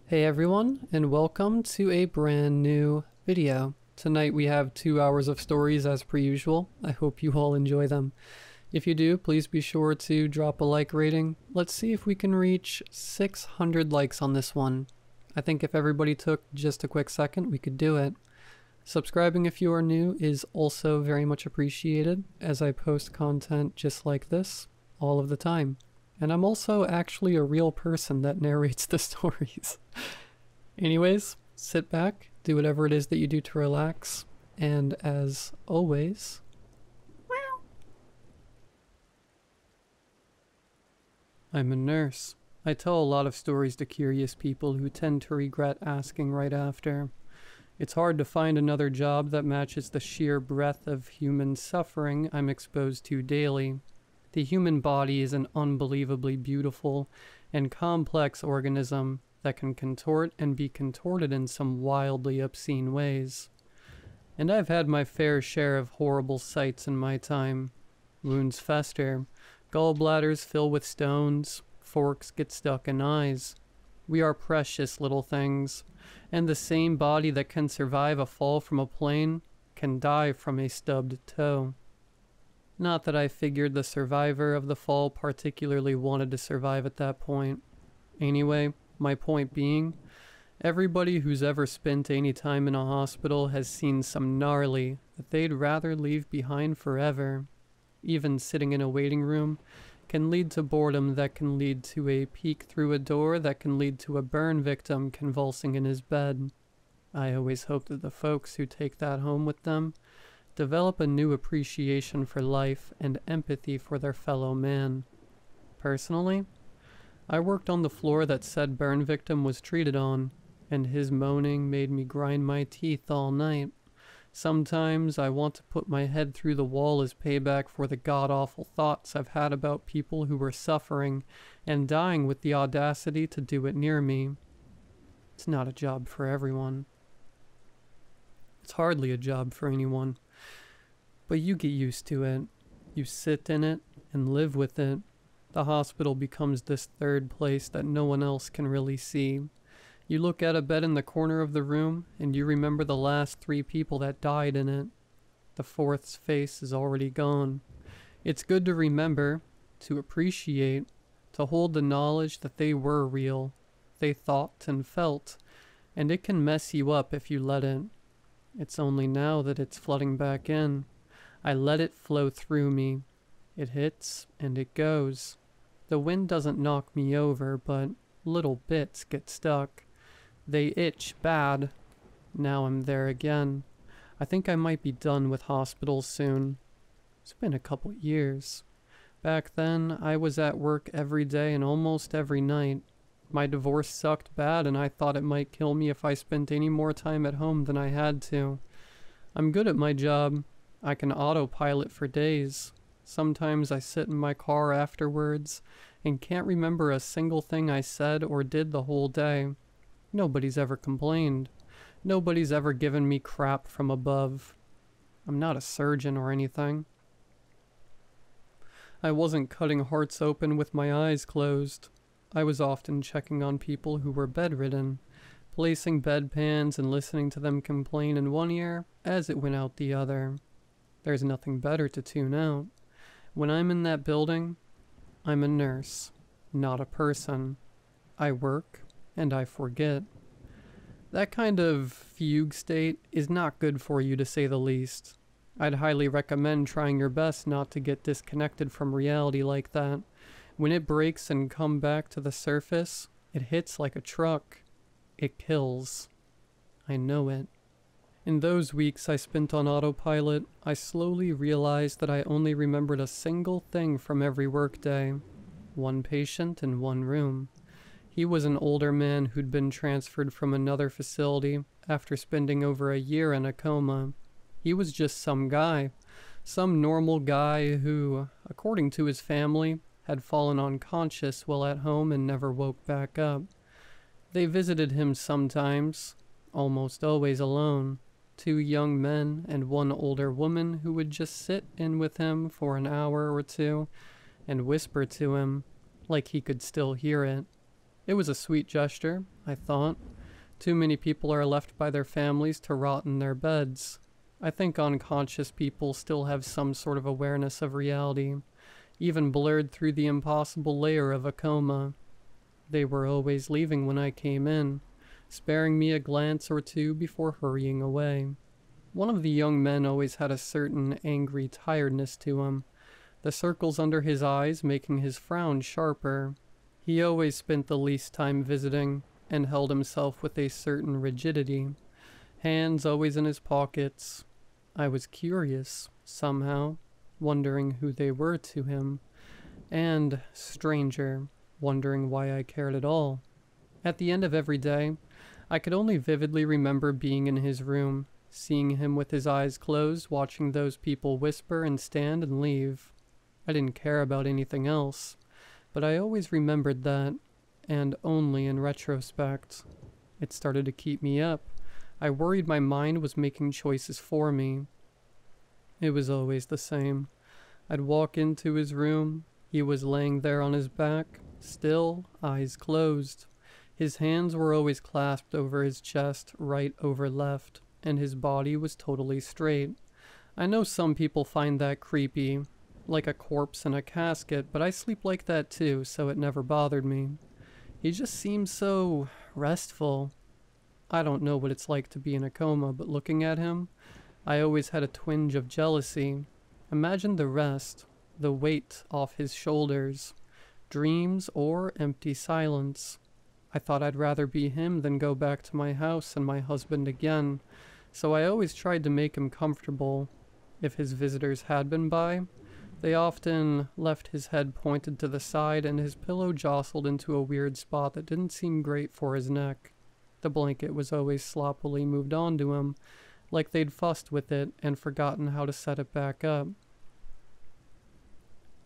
Hey everyone, and welcome to a brand new video. Tonight we have 2 hours of stories as per usual. I hope you all enjoy them. If you do, please be sure to drop a like rating. Let's see if we can reach 600 likes on this one. I think if everybody took just a quick second, we could do it. Subscribing if you are new is also very much appreciated, as I post content just like this all of the time. And I'm also actually a real person that narrates the stories. Anyways, sit back, do whatever it is that you do to relax, and as always, I'm a nurse. I tell a lot of stories to curious people who tend to regret asking right after. It's hard to find another job that matches the sheer breadth of human suffering I'm exposed to daily. The human body is an unbelievably beautiful and complex organism that can contort and be contorted in some wildly obscene ways. And I've had my fair share of horrible sights in my time. Wounds fester, gallbladders fill with stones, forks get stuck in eyes. We are precious little things, and the same body that can survive a fall from a plane can die from a stubbed toe. Not that I figured the survivor of the fall particularly wanted to survive at that point. Anyway, my point being, everybody who's ever spent any time in a hospital has seen some gnarly that they'd rather leave behind forever. Even sitting in a waiting room can lead to boredom that can lead to a peek through a door that can lead to a burn victim convulsing in his bed. I always hope that the folks who take that home with them develop a new appreciation for life and empathy for their fellow man. Personally, I worked on the floor that said burn victim was treated on, and his moaning made me grind my teeth all night. Sometimes I want to put my head through the wall as payback for the god-awful thoughts I've had about people who were suffering and dying with the audacity to do it near me. It's not a job for everyone. It's hardly a job for anyone. But you get used to it. You sit in it and live with it. The hospital becomes this third place that no one else can really see. You look at a bed in the corner of the room and you remember the last 3 people that died in it. The fourth's face is already gone. It's good to remember, to appreciate, to hold the knowledge that they were real. They thought and felt, and it can mess you up if you let it. It's only now that it's flooding back in. I let it flow through me. It hits and it goes. The wind doesn't knock me over, but little bits get stuck. They itch bad. Now I'm there again. I think I might be done with hospitals soon. It's been a couple years. Back then, I was at work every day and almost every night. My divorce sucked bad and I thought it might kill me if I spent any more time at home than I had to. I'm good at my job. I can autopilot for days. Sometimes I sit in my car afterwards and can't remember a single thing I said or did the whole day. Nobody's ever complained. Nobody's ever given me crap from above. I'm not a surgeon or anything. I wasn't cutting hearts open with my eyes closed. I was often checking on people who were bedridden, placing bedpans and listening to them complain in one ear as it went out the other. There's nothing better to tune out. When I'm in that building, I'm a nurse, not a person. I work and I forget. That kind of fugue state is not good for you, to say the least. I'd highly recommend trying your best not to get disconnected from reality like that. When it breaks and comes back to the surface, it hits like a truck. It kills. I know it. In those weeks I spent on autopilot, I slowly realized that I only remembered a single thing from every workday. One patient in one room. He was an older man who'd been transferred from another facility after spending over a year in a coma. He was just some guy. Some normal guy who, according to his family, had fallen unconscious while at home and never woke back up. They visited him sometimes, almost always alone. 2 young men and 1 older woman who would just sit in with him for an hour or 2 and whisper to him, like he could still hear it. It was a sweet gesture, I thought. Too many people are left by their families to rot in their beds. I think unconscious people still have some sort of awareness of reality, even blurred through the impossible layer of a coma. They were always leaving when I came in, sparing me a glance or two before hurrying away. One of the young men always had a certain angry tiredness to him, the circles under his eyes making his frown sharper. He always spent the least time visiting, and held himself with a certain rigidity, hands always in his pockets. I was curious, somehow, wondering who they were to him, and, stranger, wondering why I cared at all. At the end of every day, I could only vividly remember being in his room, seeing him with his eyes closed, watching those people whisper and stand and leave. I didn't care about anything else, but I always remembered that, and only in retrospect. It started to keep me up. I worried my mind was making choices for me. It was always the same. I'd walk into his room. He was laying there on his back, still, eyes closed. His hands were always clasped over his chest, right over left, and his body was totally straight. I know some people find that creepy, like a corpse in a casket, but I sleep like that too, so it never bothered me. He just seemed so restful. I don't know what it's like to be in a coma, but looking at him, I always had a twinge of jealousy. Imagine the rest, the weight off his shoulders, dreams or empty silence. I thought I'd rather be him than go back to my house and my husband again, so I always tried to make him comfortable. If his visitors had been by, they often left his head pointed to the side and his pillow jostled into a weird spot that didn't seem great for his neck. The blanket was always sloppily moved onto him, like they'd fussed with it and forgotten how to set it back up.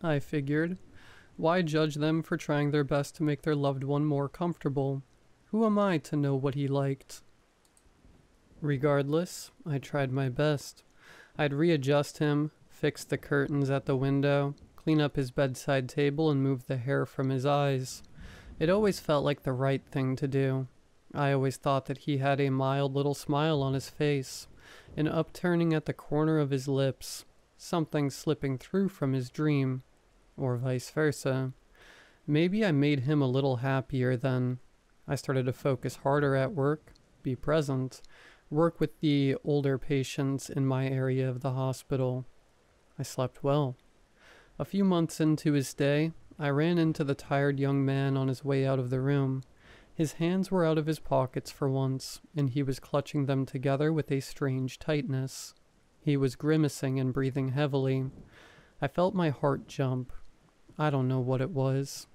I figured, why judge them for trying their best to make their loved one more comfortable? Who am I to know what he liked? Regardless, I tried my best. I'd readjust him, fix the curtains at the window, clean up his bedside table, and move the hair from his eyes. It always felt like the right thing to do. I always thought that he had a mild little smile on his face, an upturning at the corner of his lips, something slipping through from his dream, or vice versa. Maybe I made him a little happier then. I started to focus harder at work, be present, work with the older patients in my area of the hospital. I slept well. A few months into his stay, I ran into the tired young man on his way out of the room. His hands were out of his pockets for once, and he was clutching them together with a strange tightness. He was grimacing and breathing heavily. I felt my heart jump. I don't know what it was.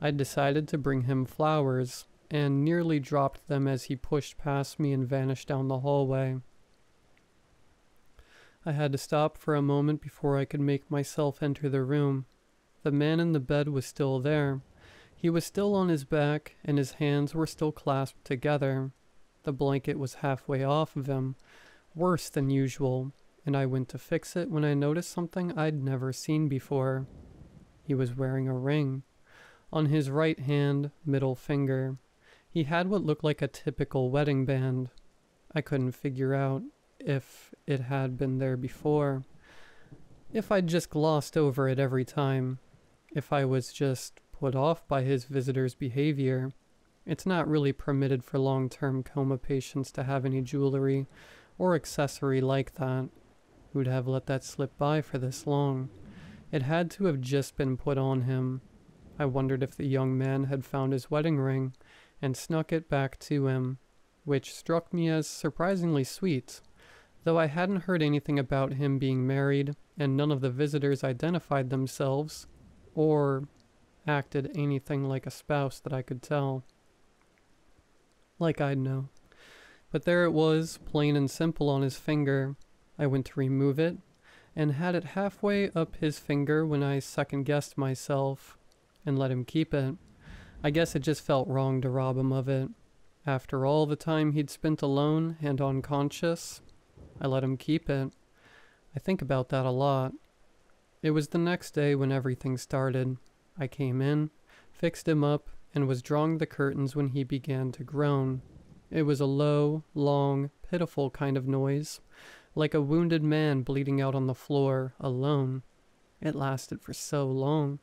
I decided to bring him flowers, and nearly dropped them as he pushed past me and vanished down the hallway. I had to stop for a moment before I could make myself enter the room. The man in the bed was still there. He was still on his back, and his hands were still clasped together. The blanket was halfway off of him, worse than usual, and I went to fix it when I noticed something I'd never seen before. He was wearing a ring. On his right hand, middle finger, he had what looked like a typical wedding band. I couldn't figure out if it had been there before, if I'd just glossed over it every time, if I was just put off by his visitor's behavior. It's not really permitted for long-term coma patients to have any jewelry or accessory like that. Who'd have let that slip by for this long? It had to have just been put on him. I wondered if the young man had found his wedding ring and snuck it back to him, which struck me as surprisingly sweet. Though I hadn't heard anything about him being married, and none of the visitors identified themselves, or acted anything like a spouse that I could tell. Like I'd know. But there it was, plain and simple on his finger. I went to remove it, and had it halfway up his finger when I second-guessed myself, and let him keep it. I guess it just felt wrong to rob him of it. After all the time he'd spent alone and unconscious, I let him keep it. I think about that a lot. It was the next day when everything started. I came in, fixed him up, and was drawing the curtains when he began to groan. It was a low, long, pitiful kind of noise, like a wounded man bleeding out on the floor, alone. It lasted for so long.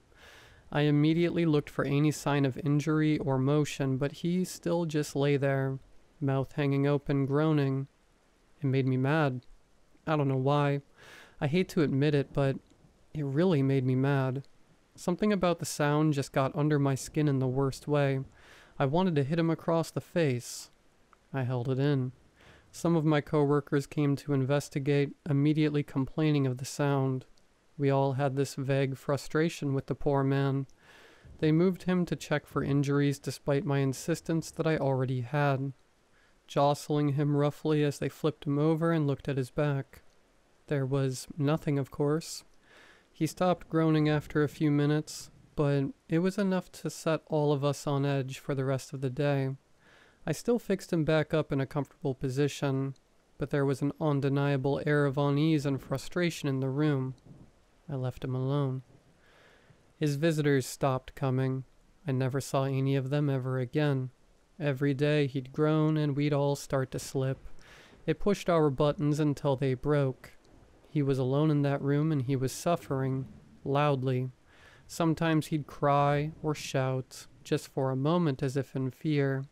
I immediately looked for any sign of injury or motion, but he still just lay there, mouth hanging open, groaning. It made me mad. I don't know why. I hate to admit it, but it really made me mad. Something about the sound just got under my skin in the worst way. I wanted to hit him across the face. I held it in. Some of my coworkers came to investigate, immediately complaining of the sound. We all had this vague frustration with the poor man. They moved him to check for injuries despite my insistence that I already had, jostling him roughly as they flipped him over and looked at his back. There was nothing, of course. He stopped groaning after a few minutes, but it was enough to set all of us on edge for the rest of the day. I still fixed him back up in a comfortable position, but there was an undeniable air of unease and frustration in the room. I left him alone. His visitors stopped coming. I never saw any of them ever again. Every day he'd groan and we'd all start to slip. It pushed our buttons until they broke. He was alone in that room and he was suffering, loudly. Sometimes he'd cry or shout, just for a moment as if in fear.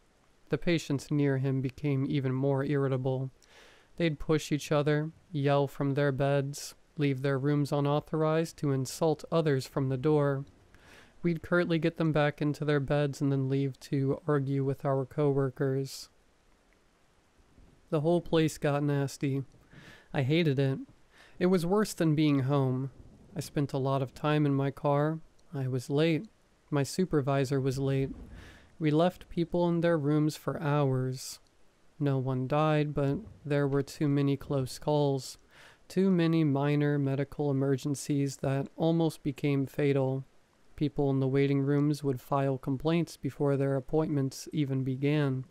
The patients near him became even more irritable. They'd push each other, yell from their beds, leave their rooms unauthorized to insult others from the door. We'd curtly get them back into their beds and then leave to argue with our coworkers. The whole place got nasty. I hated it. It was worse than being home. I spent a lot of time in my car. I was late. My supervisor was late. We left people in their rooms for hours. No one died, but there were too many close calls. Too many minor medical emergencies that almost became fatal. People in the waiting rooms would file complaints before their appointments even began.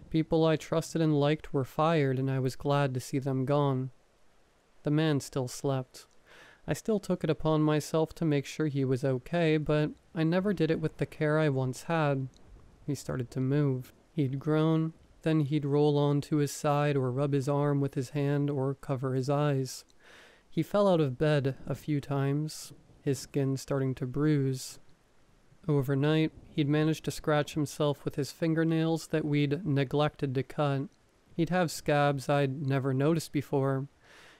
People I trusted and liked were fired, and I was glad to see them gone. The man still slept. I still took it upon myself to make sure he was okay, but I never did it with the care I once had. He started to move. He'd groan. Then he'd roll onto his side or rub his arm with his hand or cover his eyes. He fell out of bed a few times, his skin starting to bruise. Overnight, he'd managed to scratch himself with his fingernails that we'd neglected to cut. He'd have scabs I'd never noticed before.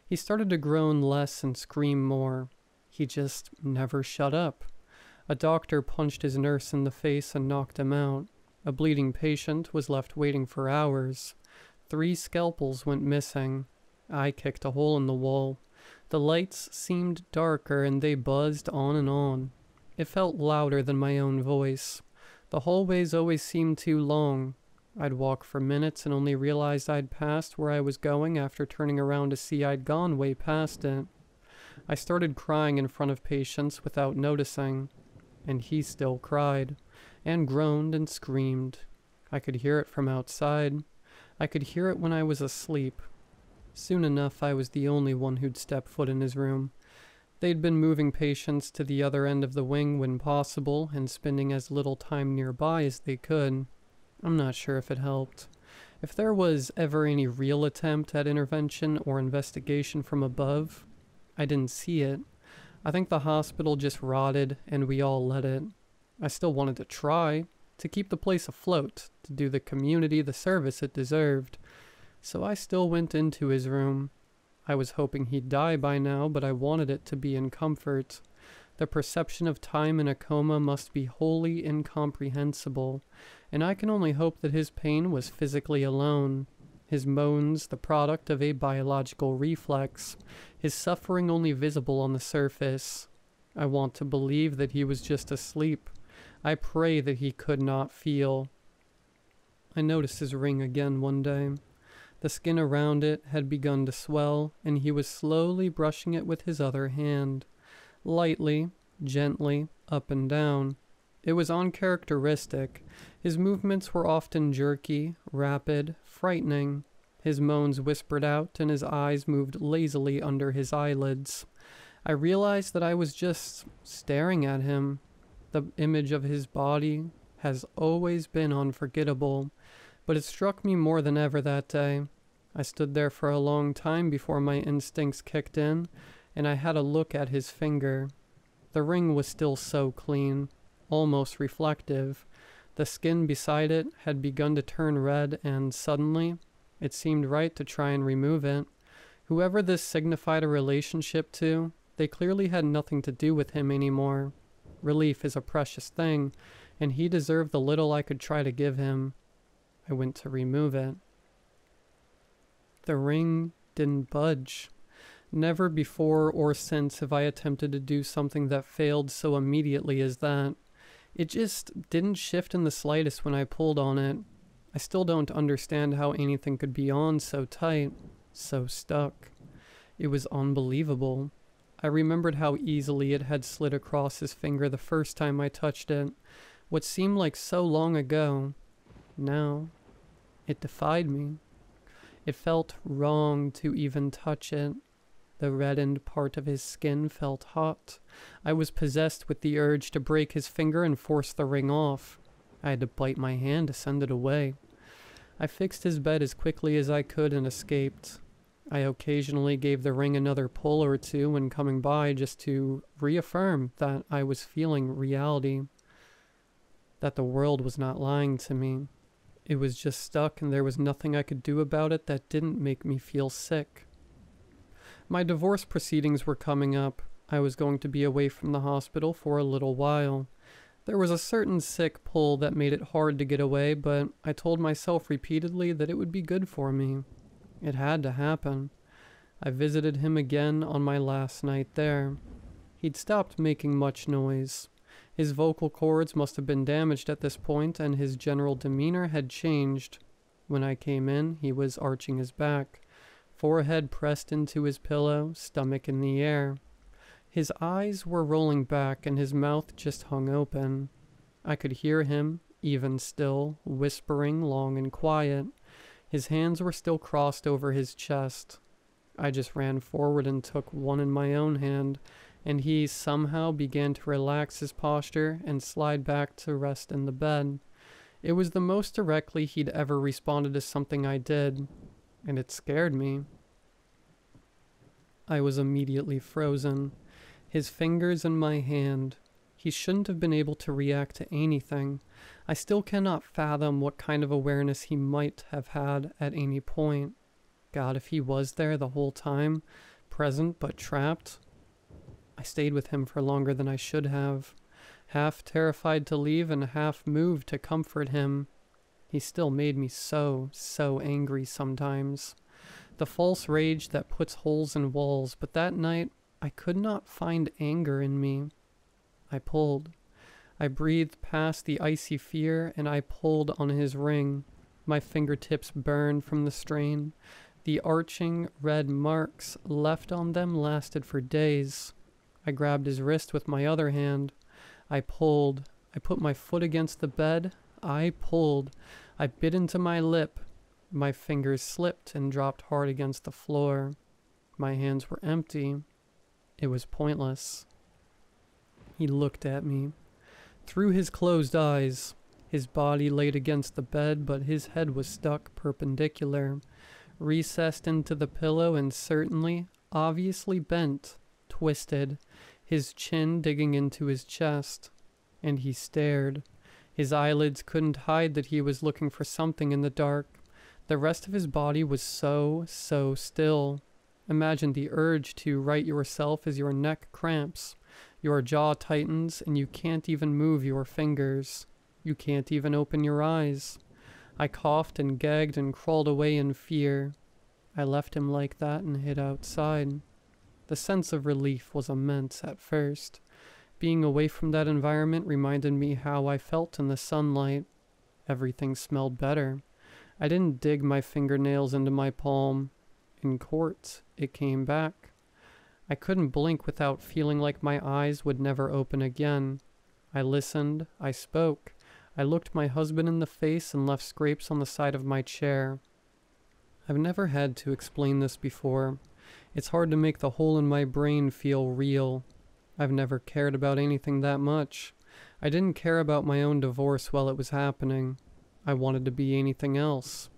He started to groan less and scream more. He just never shut up. A doctor punched his nurse in the face and knocked him out. A bleeding patient was left waiting for hours. 3 scalpels went missing. I kicked a hole in the wall. The lights seemed darker and they buzzed on and on. It felt louder than my own voice. The hallways always seemed too long. I'd walk for minutes and only realized I'd passed where I was going after turning around to see I'd gone way past it. I started crying in front of patients without noticing, and he still cried, and groaned and screamed. I could hear it from outside. I could hear it when I was asleep. Soon enough, I was the only one who'd step foot in his room. They'd been moving patients to the other end of the wing when possible and spending as little time nearby as they could. I'm not sure if it helped. If there was ever any real attempt at intervention or investigation from above, I didn't see it. I think the hospital just rotted and we all let it. I still wanted to try, to keep the place afloat, to do the community the service it deserved. So I still went into his room. I was hoping he'd die by now, but I wanted it to be in comfort. The perception of time in a coma must be wholly incomprehensible, and I can only hope that his pain was physically alone, his moans the product of a biological reflex, his suffering only visible on the surface. I want to believe that he was just asleep. I pray that he could not feel. I noticed his ring again one day. The skin around it had begun to swell, and he was slowly brushing it with his other hand. Lightly, gently, up and down. It was uncharacteristic. His movements were often jerky, rapid, frightening. His moans whispered out, and his eyes moved lazily under his eyelids. I realized that I was just staring at him. The image of his body, has always been unforgettable, but it struck me more than ever that day. I stood there for a long time before my instincts kicked in, and I had a look at his finger. The ring was still so clean, almost reflective. The skin beside it had begun to turn red, and suddenly, it seemed right to try and remove it. Whoever this signified a relationship to, they clearly had nothing to do with him anymore. Relief is a precious thing, and he deserved the little I could try to give him. I went to remove it. The ring didn't budge. Never before or since have I attempted to do something that failed so immediately as that. It just didn't shift in the slightest when I pulled on it. I still don't understand how anything could be on so tight, so stuck. It was unbelievable. I remembered how easily it had slid across his finger the first time I touched it, what seemed like so long ago. Now, it defied me. It felt wrong to even touch it. The reddened part of his skin felt hot. I was possessed with the urge to break his finger and force the ring off. I had to bite my hand to send it away. I fixed his bed as quickly as I could and escaped. I occasionally gave the ring another pull or two when coming by just to reaffirm that I was feeling reality, that the world was not lying to me. It was just stuck and there was nothing I could do about it that didn't make me feel sick. My divorce proceedings were coming up. I was going to be away from the hospital for a little while. There was a certain sick pull that made it hard to get away, but I told myself repeatedly that it would be good for me. It had to happen. I visited him again on my last night there. He'd stopped making much noise. His vocal cords must have been damaged at this point, and his general demeanor had changed. When I came in, he was arching his back, forehead pressed into his pillow, stomach in the air. His eyes were rolling back, and his mouth just hung open. I could hear him, even still, whispering long and quiet. His hands were still crossed over his chest. I just ran forward and took one in my own hand, and he somehow began to relax his posture and slide back to rest in the bed. It was the most directly he'd ever responded to something I did, and it scared me. I was immediately frozen, his fingers in my hand. He shouldn't have been able to react to anything. I still cannot fathom what kind of awareness he might have had at any point. God, if he was there the whole time, present but trapped. I stayed with him for longer than I should have, half terrified to leave and half moved to comfort him. He still made me so angry sometimes. The false rage that puts holes in walls, but that night I could not find anger in me. I pulled. I breathed past the icy fear, and I pulled on his ring. My fingertips burned from the strain. The arching red marks left on them lasted for days. I grabbed his wrist with my other hand. I pulled. I put my foot against the bed. I pulled. I bit into my lip. My fingers slipped and dropped hard against the floor. My hands were empty. It was pointless. He looked at me. Through his closed eyes, his body laid against the bed, but his head was stuck perpendicular, recessed into the pillow and certainly, obviously bent, twisted, his chin digging into his chest. And he stared. His eyelids couldn't hide that he was looking for something in the dark. The rest of his body was so still. Imagine the urge to right yourself as your neck cramps. Your jaw tightens and you can't even move your fingers. You can't even open your eyes. I coughed and gagged and crawled away in fear. I left him like that and hid outside. The sense of relief was immense at first. Being away from that environment reminded me how I felt in the sunlight. Everything smelled better. I didn't dig my fingernails into my palm. In court, it came back. I couldn't blink without feeling like my eyes would never open again. I listened, I spoke. I looked my husband in the face and left scrapes on the side of my chair. I've never had to explain this before. It's hard to make the hole in my brain feel real. I've never cared about anything that much. I didn't care about my own divorce while it was happening. I wanted to be anything else.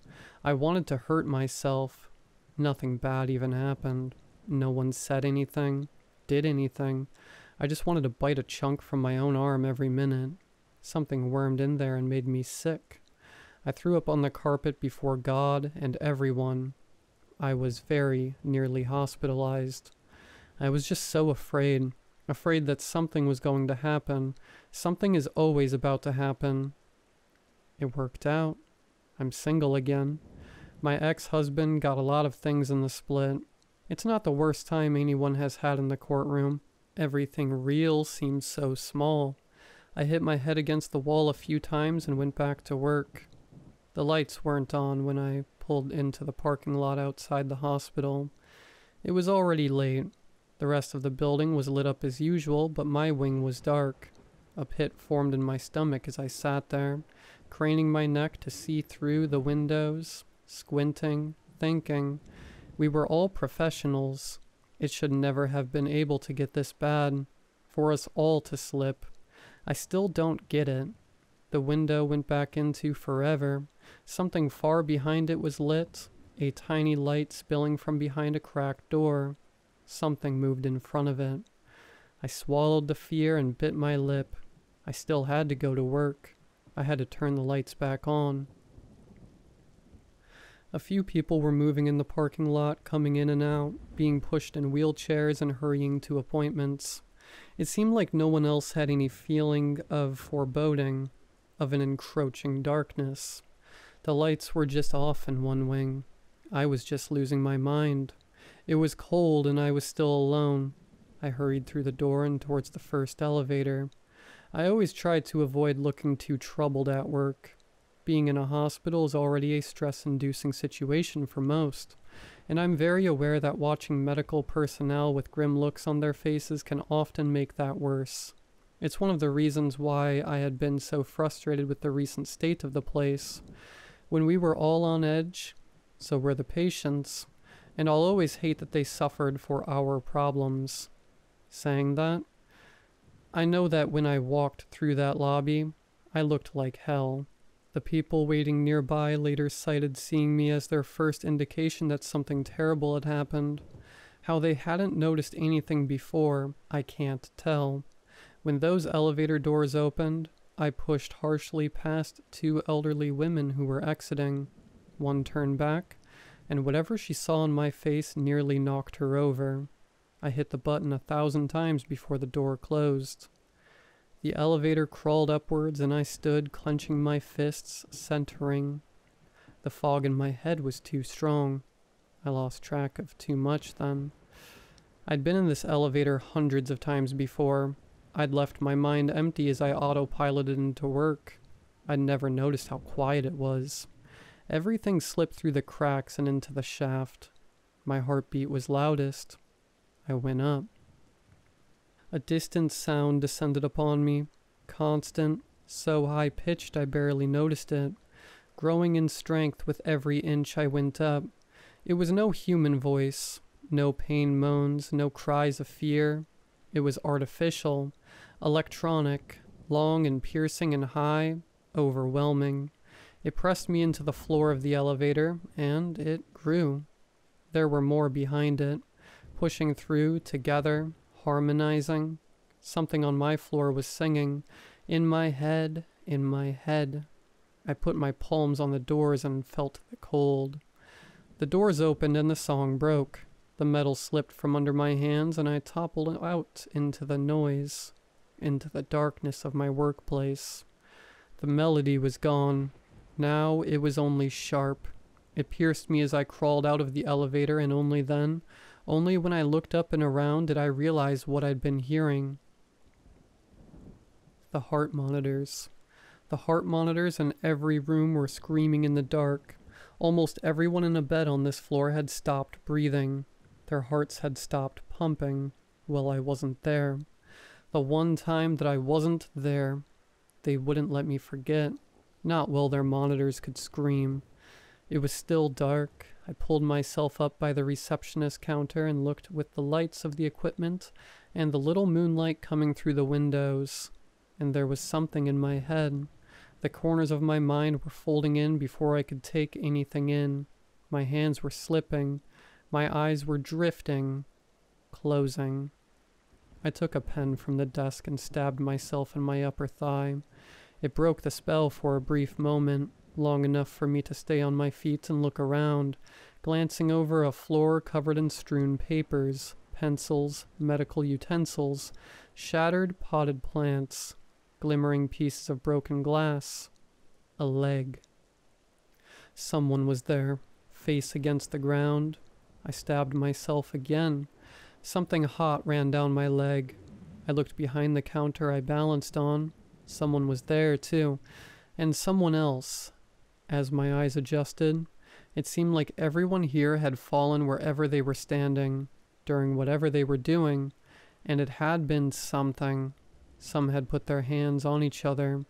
I wanted to hurt myself. Nothing bad even happened. No one said anything, did anything. I just wanted to bite a chunk from my own arm every minute. Something wormed in there and made me sick. I threw up on the carpet before God and everyone. I was very nearly hospitalized. I was just so afraid that something was going to happen. Something is always about to happen. It worked out. I'm single again. My ex-husband got a lot of things in the split. It's not the worst time anyone has had in the courtroom. Everything real seems so small. I hit my head against the wall a few times and went back to work. The lights weren't on when I pulled into the parking lot outside the hospital. It was already late. The rest of the building was lit up as usual, but my wing was dark. A pit formed in my stomach as I sat there, craning my neck to see through the windows, squinting, thinking. We were all professionals. It should never have been able to get this bad. For us all to slip. I still don't get it. The window went back into forever. Something far behind it was lit, a tiny light spilling from behind a cracked door. Something moved in front of it. I swallowed the fear and bit my lip. I still had to go to work. I had to turn the lights back on. A few people were moving in the parking lot, coming in and out, being pushed in wheelchairs and hurrying to appointments. It seemed like no one else had any feeling of foreboding, of an encroaching darkness. The lights were just off in one wing. I was just losing my mind. It was cold and I was still alone. I hurried through the door and towards the first elevator. I always tried to avoid looking too troubled at work. Being in a hospital is already a stress-inducing situation for most, and I'm very aware that watching medical personnel with grim looks on their faces can often make that worse. It's one of the reasons why I had been so frustrated with the recent state of the place. When we were all on edge, so were the patients, and I'll always hate that they suffered for our problems. Saying that, I know that when I walked through that lobby, I looked like hell. The people waiting nearby later cited seeing me as their first indication that something terrible had happened. How they hadn't noticed anything before, I can't tell. When those elevator doors opened, I pushed harshly past two elderly women who were exiting. One turned back, and whatever she saw on my face nearly knocked her over. I hit the button 1,000 times before the door closed. The elevator crawled upwards and I stood, clenching my fists, centering. The fog in my head was too strong. I lost track of too much then. I'd been in this elevator hundreds of times before. I'd left my mind empty as I autopiloted into work. I'd never noticed how quiet it was. Everything slipped through the cracks and into the shaft. My heartbeat was loudest. I went up. A distant sound descended upon me, constant, so high-pitched I barely noticed it, growing in strength with every inch I went up. It was no human voice, no pain moans, no cries of fear. It was artificial, electronic, long and piercing and high, overwhelming. It pressed me into the floor of the elevator, and it grew. There were more behind it, pushing through, together, harmonizing. Something on my floor was singing. In my head, in my head. I put my palms on the doors and felt the cold. The doors opened and the song broke. The metal slipped from under my hands and I toppled out into the noise, into the darkness of my workplace. The melody was gone. Now it was only sharp. It pierced me as I crawled out of the elevator, and only then, only when I looked up and around, did I realize what I'd been hearing. The heart monitors. The heart monitors in every room were screaming in the dark. Almost everyone in a bed on this floor had stopped breathing. Their hearts had stopped pumping. Well, I wasn't there. The one time that I wasn't there, they wouldn't let me forget. Not while their monitors could scream. It was still dark. I pulled myself up by the receptionist counter and looked with the lights of the equipment and the little moonlight coming through the windows. and there was something in my head. The corners of my mind were folding in before I could take anything in. My hands were slipping. My eyes were drifting, closing. I took a pen from the desk and stabbed myself in my upper thigh. It broke the spell for a brief moment, long enough for me to stay on my feet and look around, glancing over a floor covered in strewn papers, pencils, medical utensils, shattered potted plants, glimmering pieces of broken glass. A leg. Someone was there, face against the ground. I stabbed myself again. Something hot ran down my leg. I looked behind the counter I balanced on. Someone was there, too. And someone else. As my eyes adjusted, it seemed like everyone here had fallen wherever they were standing, during whatever they were doing, and it had been something. Some had put their hands on each other.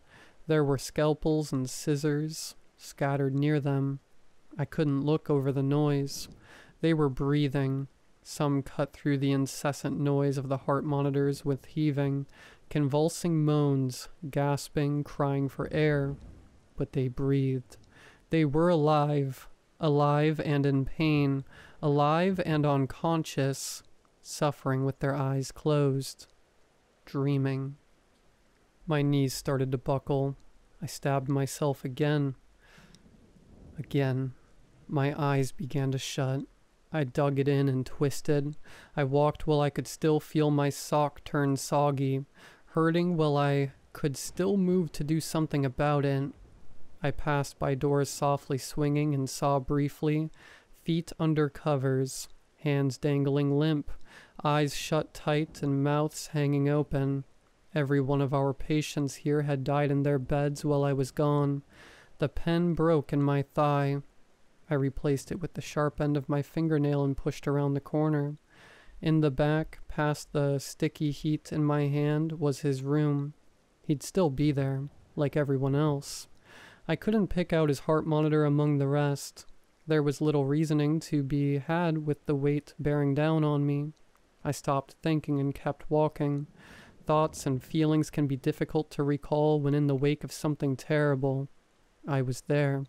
There were scalpels and scissors scattered near them. I couldn't look over the noise. They were breathing. Some cut through the incessant noise of the heart monitors with heaving, convulsing moans, gasping, crying for air. But they breathed. They were alive. Alive and in pain. Alive and unconscious. Suffering with their eyes closed. Dreaming. My knees started to buckle. I stabbed myself again. Again. My eyes began to shut. I dug it in and twisted. I walked while I could still feel my sock turn soggy, hurting while I could still move to do something about it. I passed by doors softly swinging and saw briefly, feet under covers, hands dangling limp, eyes shut tight and mouths hanging open. Every one of our patients here had died in their beds while I was gone. The pen broke in my thigh. I replaced it with the sharp end of my fingernail and pushed around the corner. In the back, past the sticky heat in my hand, was his room. He'd still be there, like everyone else. I couldn't pick out his heart monitor among the rest. There was little reasoning to be had with the weight bearing down on me. I stopped thinking and kept walking. Thoughts and feelings can be difficult to recall when in the wake of something terrible. I was there.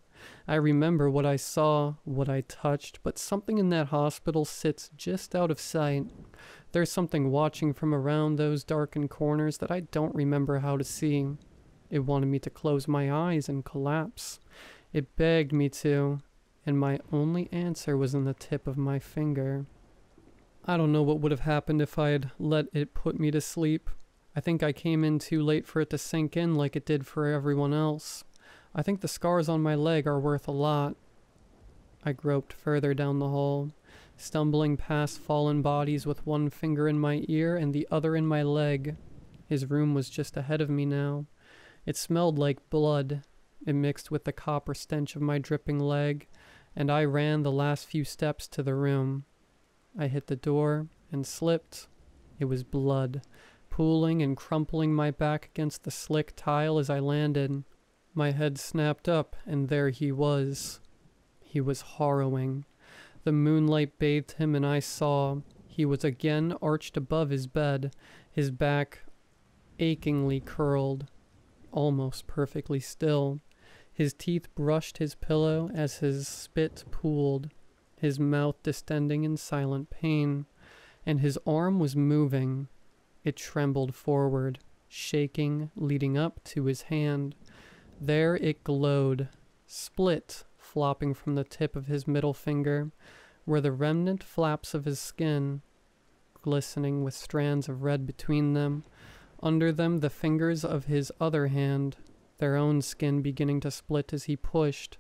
I remember what I saw, what I touched, but something in that hospital sits just out of sight. There's something watching from around those darkened corners that I don't remember how to see. It wanted me to close my eyes and collapse. It begged me to, and my only answer was in the tip of my finger. I don't know what would have happened if I'd let it put me to sleep. I think I came in too late for it to sink in like it did for everyone else. I think the scars on my leg are worth a lot. I groped further down the hall, stumbling past fallen bodies with one finger in my ear and the other in my leg. His room was just ahead of me now. It smelled like blood. It mixed with the copper stench of my dripping leg, and I ran the last few steps to the room. I hit the door and slipped. It was blood, pooling and crumpling my back against the slick tile as I landed. My head snapped up, and there he was. He was harrowing. The moonlight bathed him, and I saw he was again arched above his bed, his back achingly curled, almost perfectly still. His teeth brushed his pillow as his spit pooled, his mouth distending in silent pain, and his arm was moving. It trembled forward, shaking, leading up to his hand. There it glowed, split, flopping from the tip of his middle finger, where the remnant flaps of his skin, glistening with strands of red between them. Under them the fingers of his other hand, their own skin beginning to split as he pushed,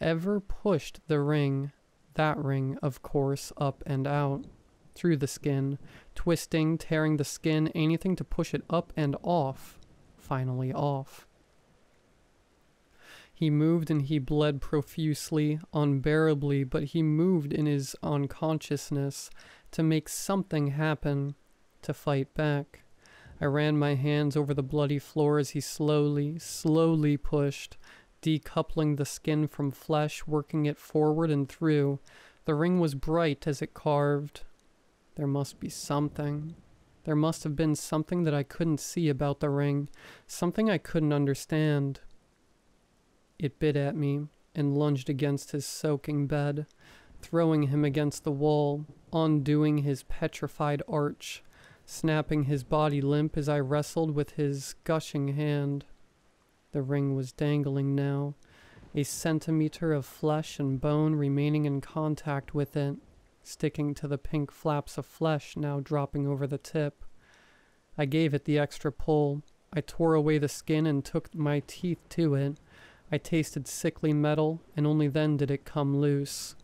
ever pushed the ring, that ring, of course, up and out, through the skin, twisting, tearing the skin, anything to push it up and off, finally off. He moved and he bled profusely, unbearably, but he moved in his unconsciousness to make something happen, to fight back. I ran my hands over the bloody floor as he slowly pushed, decoupling the skin from flesh, working it forward and through. The ring was bright as it carved. There must be something. There must have been something that I couldn't see about the ring, something I couldn't understand. It bit at me and lunged against his soaking bed, throwing him against the wall, undoing his petrified arch, snapping his body limp as I wrestled with his gushing hand. The ring was dangling now, a centimeter of flesh and bone remaining in contact with it, sticking to the pink flaps of flesh now dropping over the tip. I gave it the extra pull. I tore away the skin and took my teeth to it. I tasted sickly metal, and only then did it come loose.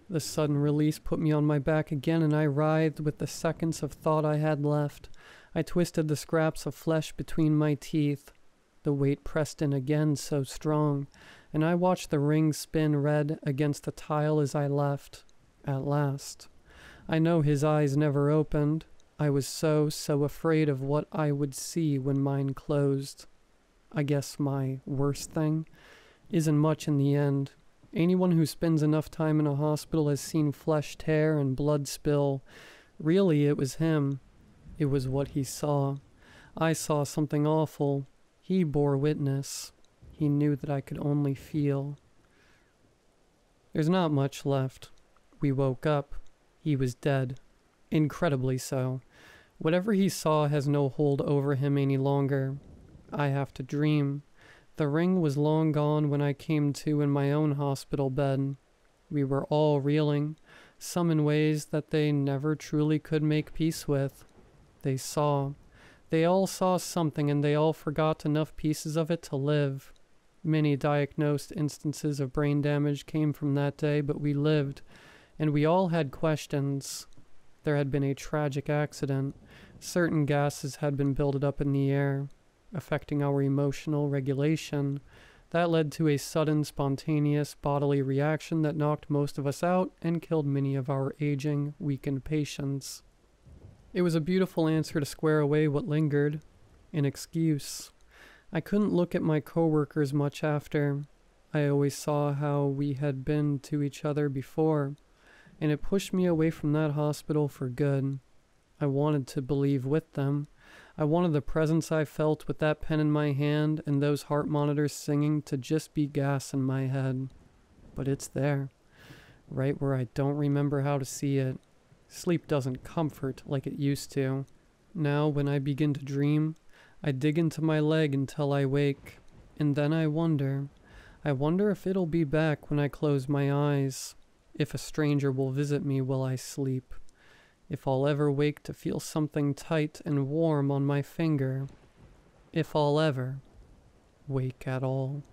The sudden release put me on my back again, and I writhed with the seconds of thought I had left. I twisted the scraps of flesh between my teeth. The weight pressed in again so strong, and I watched the ring spin red against the tile as I left. At last. I know his eyes never opened. I was so afraid of what I would see when mine closed. I guess my worst thing isn't much in the end. Anyone who spends enough time in a hospital has seen flesh tear and blood spill. Really, it was him. It was what he saw. I saw something awful. He bore witness. He knew that I could only feel. There's not much left. We woke up. He was dead. Incredibly so. Whatever he saw has no hold over him any longer. I have to dream. The ring was long gone when I came to in my own hospital bed. We were all reeling, some in ways that they never truly could make peace with. They saw. They all saw something, and they all forgot enough pieces of it to live. Many diagnosed instances of brain damage came from that day, but we lived, and we all had questions. There had been a tragic accident. Certain gases had been built up in the air, affecting our emotional regulation. That led to a sudden, spontaneous bodily reaction that knocked most of us out and killed many of our aging, weakened patients. It was a beautiful answer to square away what lingered. An excuse. I couldn't look at my coworkers much after. I always saw how we had been to each other before, and it pushed me away from that hospital for good. I wanted to believe with them. I wanted the presence I felt with that pen in my hand and those heart monitors singing to just be gas in my head. But it's there, right where I don't remember how to see it. Sleep doesn't comfort like it used to. Now, when I begin to dream, I dig into my leg until I wake, and then I wonder if it'll be back when I close my eyes, if a stranger will visit me while I sleep, if I'll ever wake to feel something tight and warm on my finger, if I'll ever wake at all.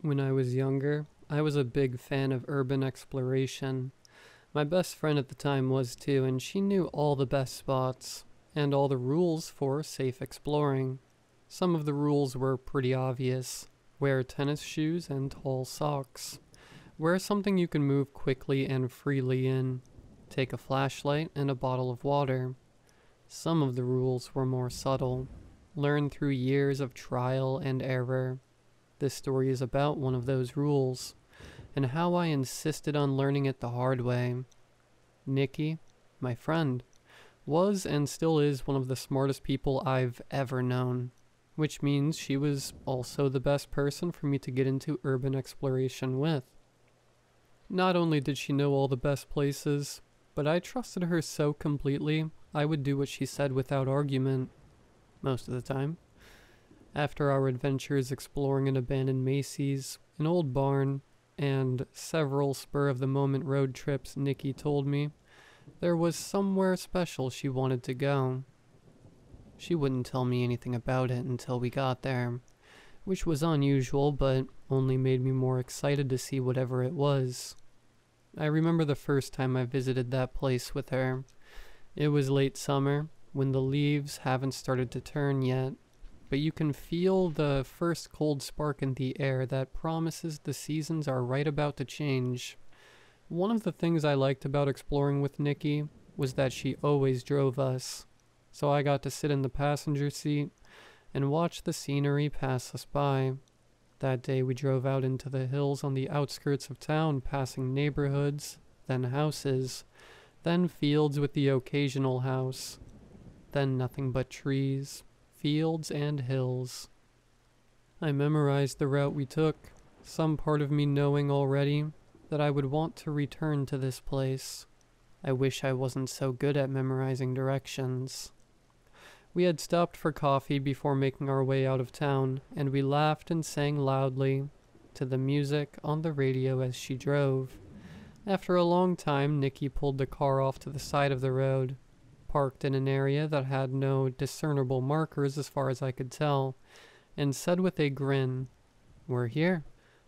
When I was younger, I was a big fan of urban exploration. My best friend at the time was too, and she knew all the best spots and all the rules for safe exploring. Some of the rules were pretty obvious. Wear tennis shoes and tall socks. Wear something you can move quickly and freely in. Take a flashlight and a bottle of water. Some of the rules were more subtle. Learn through years of trial and error. This story is about one of those rules, and how I insisted on learning it the hard way. Nikki, my friend, was and still is one of the smartest people I've ever known, which means she was also the best person for me to get into urban exploration with. Not only did she know all the best places, but I trusted her so completely I would do what she said without argument, most of the time. After our adventures exploring an abandoned Macy's, an old barn, and several spur-of-the-moment road trips, Nikki told me there was somewhere special she wanted to go. She wouldn't tell me anything about it until we got there, which was unusual but only made me more excited to see whatever it was. I remember the first time I visited that place with her. It was late summer, when the leaves haven't started to turn yet, but you can feel the first cold spark in the air that promises the seasons are right about to change. One of the things I liked about exploring with Nikki was that she always drove us, so I got to sit in the passenger seat and watched the scenery pass us by. That day we drove out into the hills on the outskirts of town, passing neighborhoods, then houses, then fields with the occasional house, then nothing but trees, fields, and hills. I memorized the route we took, some part of me knowing already that I would want to return to this place. I wish I wasn't so good at memorizing directions. We had stopped for coffee before making our way out of town, and we laughed and sang loudly to the music on the radio as she drove. After a long time, Nikki pulled the car off to the side of the road, parked in an area that had no discernible markers as far as I could tell, and said with a grin, "We're here."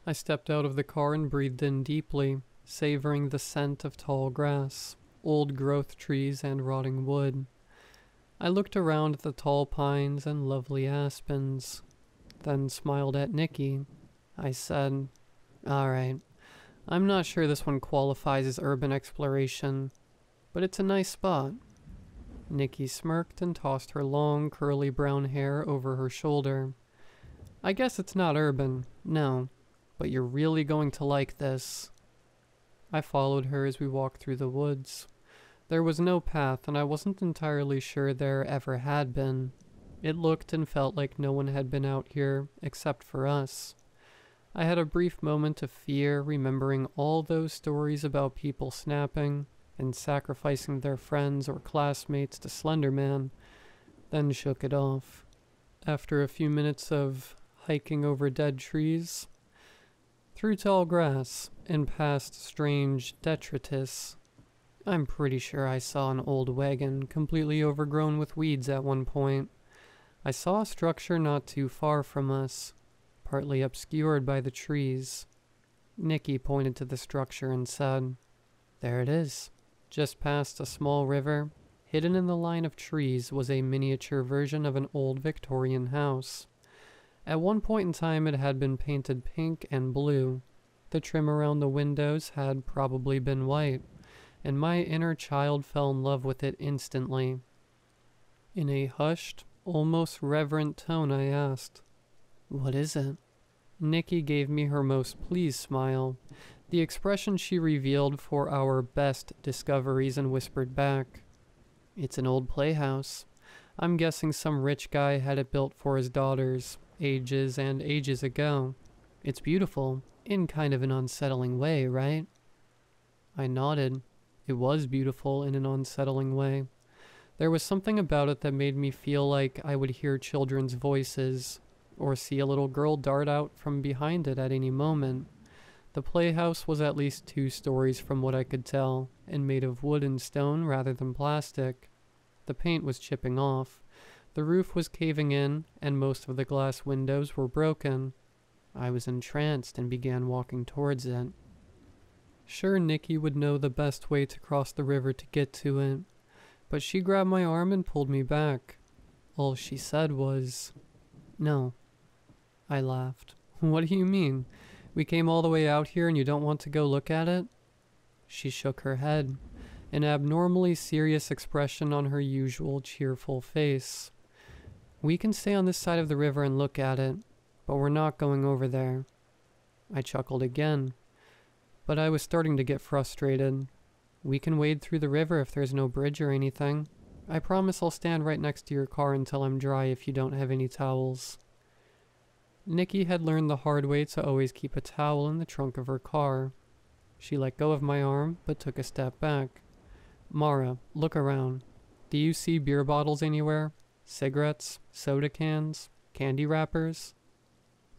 I stepped out of the car and breathed in deeply, savoring the scent of tall grass, old growth trees, and rotting wood. I looked around at the tall pines and lovely aspens, then smiled at Nikki. I said, "All right, I'm not sure this one qualifies as urban exploration, but it's a nice spot." Nikki smirked and tossed her long, curly brown hair over her shoulder. "I guess it's not urban, no, but you're really going to like this." I followed her as we walked through the woods. There was no path, and I wasn't entirely sure there ever had been. It looked and felt like no one had been out here except for us. I had a brief moment of fear, remembering all those stories about people snapping and sacrificing their friends or classmates to Slender Man, then shook it off. After a few minutes of hiking over dead trees, through tall grass, and past strange detritus, I'm pretty sure I saw an old wagon completely overgrown with weeds at one point. I saw a structure not too far from us, partly obscured by the trees. Nikki pointed to the structure and said, "There it is." Just past a small river, hidden in the line of trees, was a miniature version of an old Victorian house. At one point in time it had been painted pink and blue. The trim around the windows had probably been white, and my inner child fell in love with it instantly. In a hushed, almost reverent tone I asked, "What is it?" Nikki gave me her most pleased smile, the expression she revealed for our best discoveries, and whispered back, "It's an old playhouse. I'm guessing some rich guy had it built for his daughters, ages and ages ago. It's beautiful, in kind of an unsettling way, right?" I nodded. It was beautiful in an unsettling way. There was something about it that made me feel like I would hear children's voices, or see a little girl dart out from behind it at any moment. The playhouse was at least 2 stories from what I could tell, and made of wood and stone rather than plastic. The paint was chipping off. The roof was caving in, and most of the glass windows were broken. I was entranced and began walking towards it. Sure, Nikki would know the best way to cross the river to get to it, but she grabbed my arm and pulled me back. All she said was, "No." I laughed. "What do you mean? We came all the way out here and you don't want to go look at it?" She shook her head, an abnormally serious expression on her usual cheerful face. "We can stay on this side of the river and look at it, but we're not going over there." I chuckled again, but I was starting to get frustrated. "We can wade through the river if there's no bridge or anything. I promise I'll stand right next to your car until I'm dry if you don't have any towels." Nikki had learned the hard way to always keep a towel in the trunk of her car. She let go of my arm, but took a step back. "Mara, look around. Do you see beer bottles anywhere? Cigarettes? Soda cans? Candy wrappers?"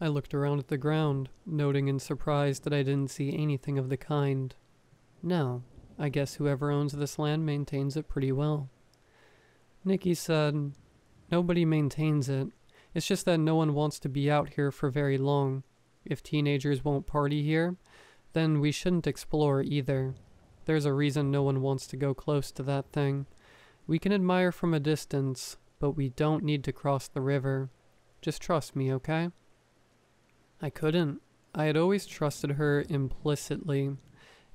I looked around at the ground, noting in surprise that I didn't see anything of the kind. "No, I guess whoever owns this land maintains it pretty well." Nikki said, "Nobody maintains it. It's just that no one wants to be out here for very long. If teenagers won't party here, then we shouldn't explore either. There's a reason no one wants to go close to that thing. We can admire from a distance, but we don't need to cross the river. Just trust me, okay?" I couldn't. I had always trusted her implicitly,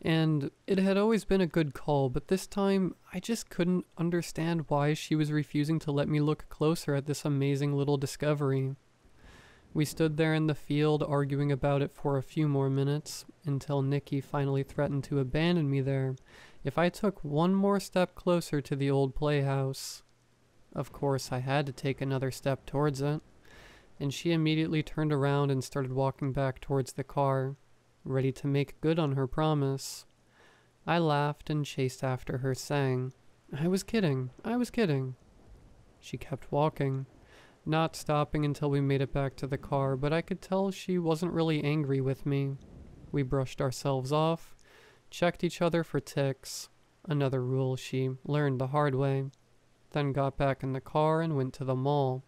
And it had always been a good call, but this time I just couldn't understand why she was refusing to let me look closer at this amazing little discovery. We stood there in the field arguing about it for a few more minutes until Nikki finally threatened to abandon me there if I took one more step closer to the old playhouse. Of course, I had to take another step towards it, and she immediately turned around and started walking back towards the car, ready to make good on her promise. I laughed and chased after her, saying, I was kidding. She kept walking, not stopping until we made it back to the car, but I could tell she wasn't really angry with me. We brushed ourselves off, checked each other for ticks, another rule she learned the hard way, then got back in the car and went to the mall.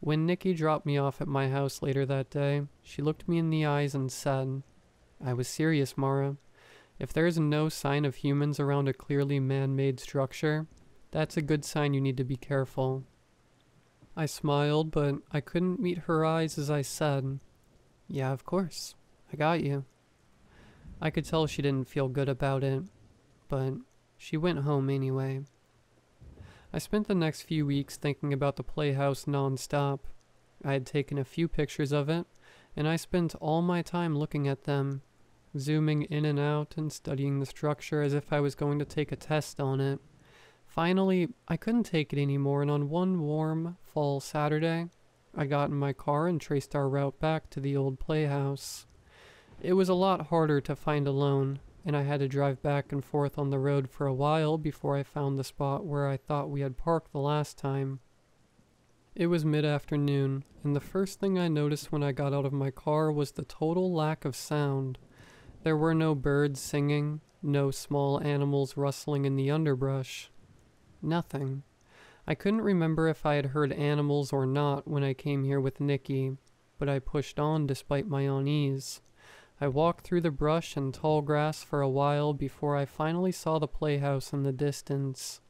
When Nikki dropped me off at my house later that day, she looked me in the eyes and said, I was serious, Mara. If there's no sign of humans around a clearly man-made structure, that's a good sign you need to be careful. I smiled, but I couldn't meet her eyes as I said, Yeah, of course. I got you. I could tell she didn't feel good about it, but she went home anyway. I spent the next few weeks thinking about the playhouse non-stop. I had taken a few pictures of it, and I spent all my time looking at them, zooming in and out and studying the structure as if I was going to take a test on it. Finally, I couldn't take it anymore, and on one warm fall Saturday, I got in my car and traced our route back to the old playhouse. It was a lot harder to find alone, and I had to drive back and forth on the road for a while before I found the spot where I thought we had parked the last time. It was mid-afternoon, and the first thing I noticed when I got out of my car was the total lack of sound. There were no birds singing, no small animals rustling in the underbrush. Nothing. I couldn't remember if I had heard animals or not when I came here with Nikki, but I pushed on despite my unease. I walked through the brush and tall grass for a while before I finally saw the playhouse in the distance.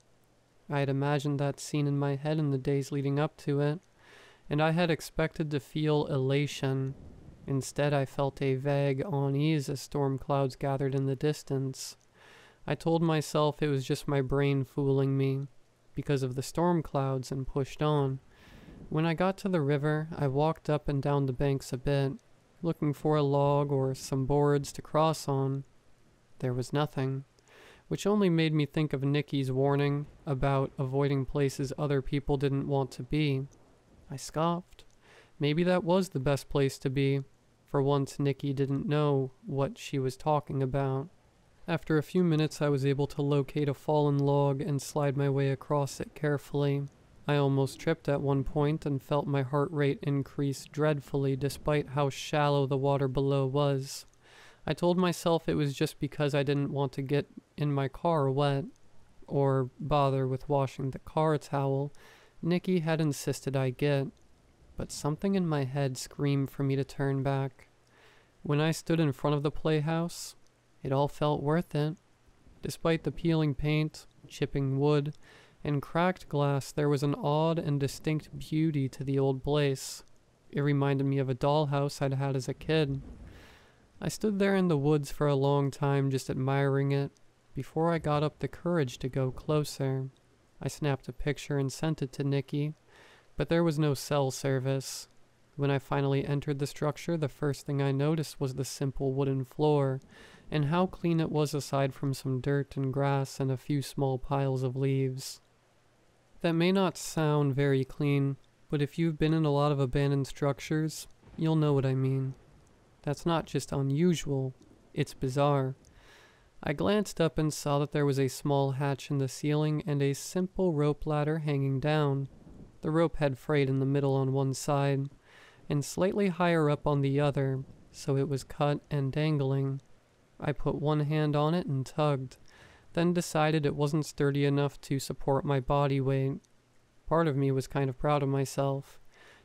I had imagined that scene in my head in the days leading up to it, and I had expected to feel elation. Instead, I felt a vague unease as storm clouds gathered in the distance. I told myself it was just my brain fooling me because of the storm clouds and pushed on. When I got to the river, I walked up and down the banks a bit, looking for a log or some boards to cross on. There was nothing, which only made me think of Nikki's warning about avoiding places other people didn't want to be. I scoffed. Maybe that was the best place to be. For once, Nikki didn't know what she was talking about. After a few minutes, I was able to locate a fallen log and slide my way across it carefully. I almost tripped at one point and felt my heart rate increase dreadfully despite how shallow the water below was. I told myself it was just because I didn't want to get in my car wet, or bother with washing the car towel Nikki had insisted I get, but something in my head screamed for me to turn back. When I stood in front of the playhouse, it all felt worth it. Despite the peeling paint, chipping wood, and cracked glass, there was an odd and distinct beauty to the old place. It reminded me of a dollhouse I'd had as a kid. I stood there in the woods for a long time just admiring it, before I got up the courage to go closer. I snapped a picture and sent it to Nikki, but there was no cell service. When I finally entered the structure, the first thing I noticed was the simple wooden floor, and how clean it was aside from some dirt and grass and a few small piles of leaves. That may not sound very clean, but if you've been in a lot of abandoned structures, you'll know what I mean. That's not just unusual, it's bizarre. I glanced up and saw that there was a small hatch in the ceiling and a simple rope ladder hanging down. The rope had frayed in the middle on one side, and slightly higher up on the other, so it was cut and dangling. I put one hand on it and tugged, then decided it wasn't sturdy enough to support my body weight. Part of me was kind of proud of myself.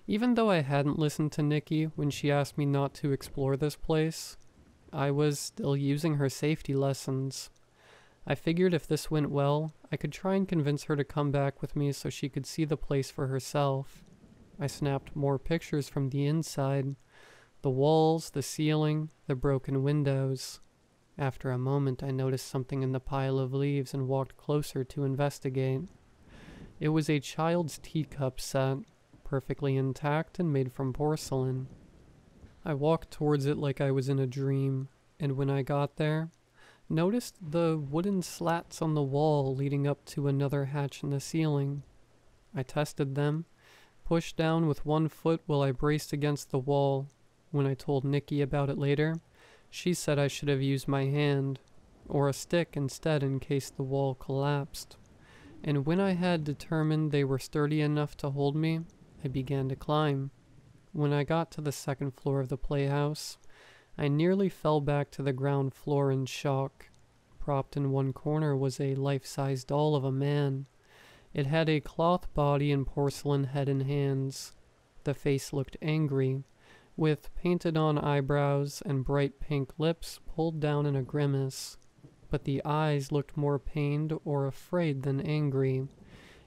Even though I hadn't listened to Nikki when she asked me not to explore this place, I was still using her safety lessons. I figured if this went well, I could try and convince her to come back with me so she could see the place for herself. I snapped more pictures from the inside, the walls, the ceiling, the broken windows. After a moment, I noticed something in the pile of leaves and walked closer to investigate. It was a child's teacup set, perfectly intact and made from porcelain. I walked towards it like I was in a dream, and when I got there, noticed the wooden slats on the wall leading up to another hatch in the ceiling. I tested them, pushed down with one foot while I braced against the wall. When I told Nikki about it later, she said I should have used my hand, or a stick instead in case the wall collapsed. And when I had determined they were sturdy enough to hold me, I began to climb. When I got to the second floor of the playhouse, I nearly fell back to the ground floor in shock. Propped in one corner was a life-size doll of a man. It had a cloth body and porcelain head and hands. The face looked angry, with painted-on eyebrows and bright pink lips pulled down in a grimace. But the eyes looked more pained or afraid than angry.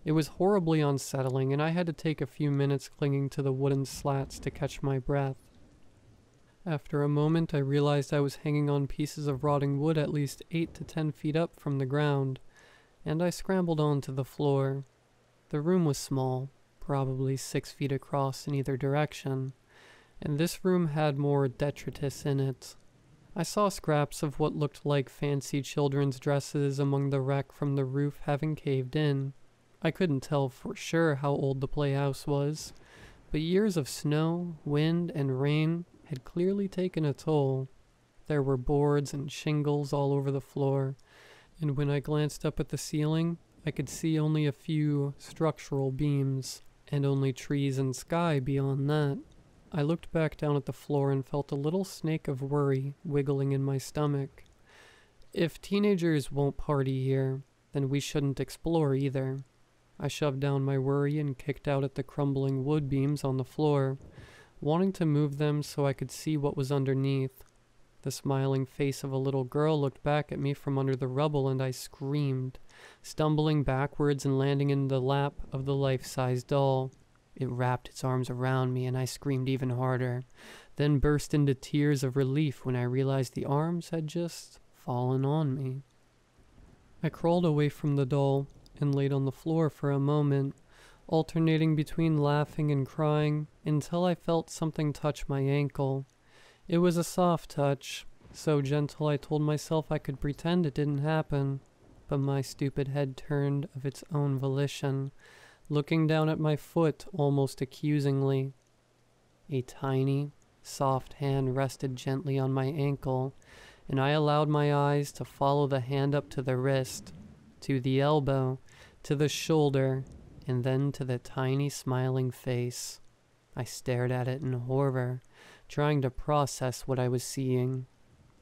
It was horribly unsettling, and I had to take a few minutes clinging to the wooden slats to catch my breath. After a moment, I realized I was hanging on pieces of rotting wood at least 8 to 10 feet up from the ground, and I scrambled onto the floor. The room was small, probably 6 feet across in either direction, and this room had more detritus in it. I saw scraps of what looked like fancy children's dresses among the wreck from the roof having caved in. I couldn't tell for sure how old the playhouse was, but years of snow, wind, and rain had clearly taken a toll. There were boards and shingles all over the floor, and when I glanced up at the ceiling, I could see only a few structural beams, and only trees and sky beyond that. I looked back down at the floor and felt a little snake of worry wiggling in my stomach. If teenagers won't party here, then we shouldn't explore either. I shoved down my worry and kicked out at the crumbling wood beams on the floor, wanting to move them so I could see what was underneath. The smiling face of a little girl looked back at me from under the rubble, and I screamed, stumbling backwards and landing in the lap of the life-size doll. It wrapped its arms around me, and I screamed even harder, then burst into tears of relief when I realized the arms had just fallen on me. I crawled away from the doll and laid on the floor for a moment, alternating between laughing and crying until I felt something touch my ankle. It was a soft touch, so gentle I told myself I could pretend it didn't happen, but my stupid head turned of its own volition, looking down at my foot almost accusingly. A tiny, soft hand rested gently on my ankle, and I allowed my eyes to follow the hand up to the wrist, to the elbow, to the shoulder, and then to the tiny smiling face. I stared at it in horror, trying to process what I was seeing.